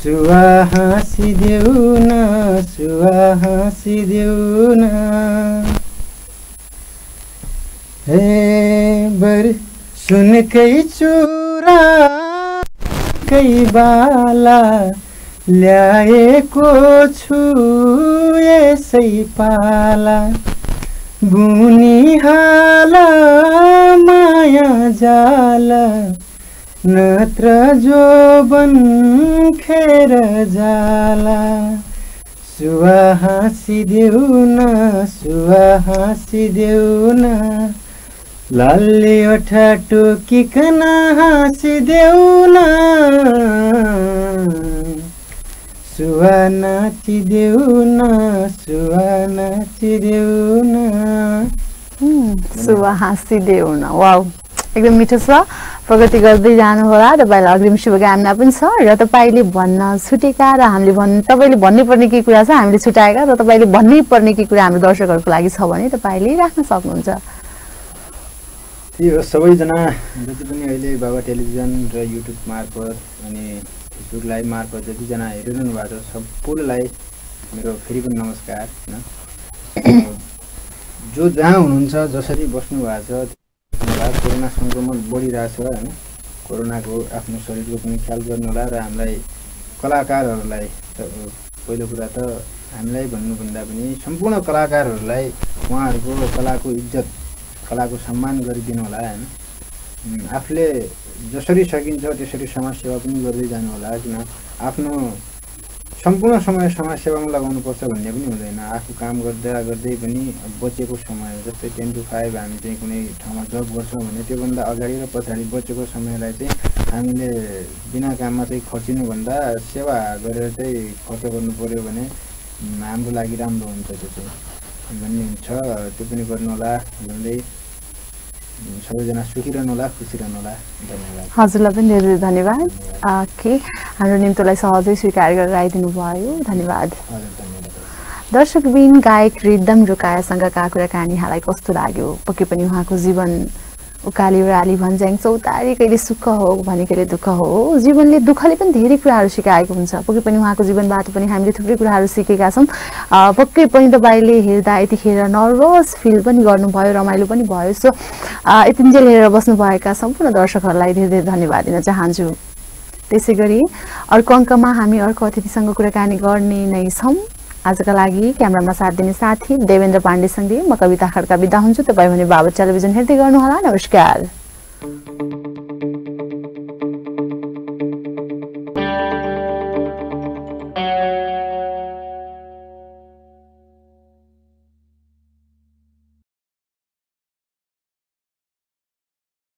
सुवा हाँसिदेऊ न, सुवा हाँसिदेऊ न। हे बर सुनकै चुरा कै बाला ल्याएको छु यसै पाला, बुनिहाला माया जाला, नत्र जोबन खेर जाला, सुवा हाँसिदेऊ न, सुवा हाँसिदेऊ न, लाली ओठा टोकिकन हाँसिदेऊ न, सुवा नाचिदेऊ न, सुवा नाचिदेऊ न, सुवा हाँसिदेऊ न। वाउ, एकदम मिठो छ। प्रगति गर्दै जानुहोला। तपाईँलाई अग्रिम शुभकामना पनि छ। र तपाईँले भन्न छुटेका र हामीले तपाईँले भन्नुपर्ने के कुरा छ हामीले छुटाएका, र तपाईँले भन्नै पर्ने के कुरा हाम्रो दर्शकहरूको लागि छ भने तपाईँले राख्न सक्नुहुन्छ। त्यही हो, सबैजना जति पनि अहिले बाबा टेलिभिजन र युट्युब मार्फत अनि फेसबुक लाइभ मार्फत जतिजना हेरिरहनु भएको छ सबैलाई मेरो फेरि पनि नमस्कार होइन। जो जहाँ हुनुहुन्छ, जसरी बस्नु भएको छ, कोरोना सङ्क्रमण बढिरहेछ होइन, कोरोनाको आफ्नो शरीरको पनि ख्याल गर्नु होला। र हामीलाई कलाकारहरूलाई पहिलो कुरा त हामीलाई भन्नुभन्दा पनि सम्पूर्ण कलाकारहरूलाई उहाँहरूको कलाको इज्जत, कलाको सम्मान गरिदिनु होला होइन। आफूले जसरी सकिन्छ त्यसरी समाजसेवा पनि गर्दै जानु होला। किन आफ्नो सम्पूर्ण समय समाजसेवामा लगाउनुपर्छ भन्ने पनि हुँदैन। आफू काम गर्दा गर्दै पनि बचेको समय, जस्तै 10 to 5 हामी चाहिँ कुनै ठाउँमा जब गर्छौँ भने त्योभन्दा अगाडि र पछाडि बचेको समयलाई चाहिँ हामीले बिना काममा चाहिँ खर्चिनुभन्दा सेवा गरेर चाहिँ खर्च गर्नु पर्यो भने हाम्रो लागि राम्रो हुन्छ। त्यो चाहिँ भन्ने हुन्छ, त्यो पनि गर्नु होला भन्दै सबैजना सुखी रहनुहोला, खुसी रहनुहोला। धन्यवाद। हजुरलाई पनि धेरै धन्यवाद। ओके, हाम्रो निम्तोलाई सहजै स्वीकार गरेर आइदिनु भयो, धन्यवाद। दर्शकबिन गायक रिदम रोकायासँगका कुराकानी यहाँलाई कस्तो लाग्यो? पक्कै पनि उहाँको जीवन उकाली ओह्राली भन्ज्याङ चौतारी, कहिले सुख हो भने कहिले दुःख हो। जीवनले दुःखले पनि धेरै कुराहरू सिकाएको हुन्छ। पक्कै पनि उहाँको जीवनबाट पनि हामीले थुप्रै कुराहरू सिकेका छौँ। पक्कै पनि तपाईँले हेर्दा यतिखेर नर्भस फिल पनि गर्नुभयो, रमाइलो पनि भयो। सो यतिन्जेल हेरेर बस्नुभएका सम्पूर्ण दर्शकहरूलाई धेरै धेरै धन्यवाद दिन चाहन्छु। त्यसै गरी अर्को अङ्कमा हामी अर्को अतिथिसँग कुराकानी गर्ने नै छौँ। आजका लागि क्यामेरामा साथ दिने साथी देवेन्द्र पाण्डेसँगै म कविता खड्का बिदा हुन्छु। तपाईँ भने बाबा टेलिभिजन हेर्दै गर्नुहोला। नमस्कार।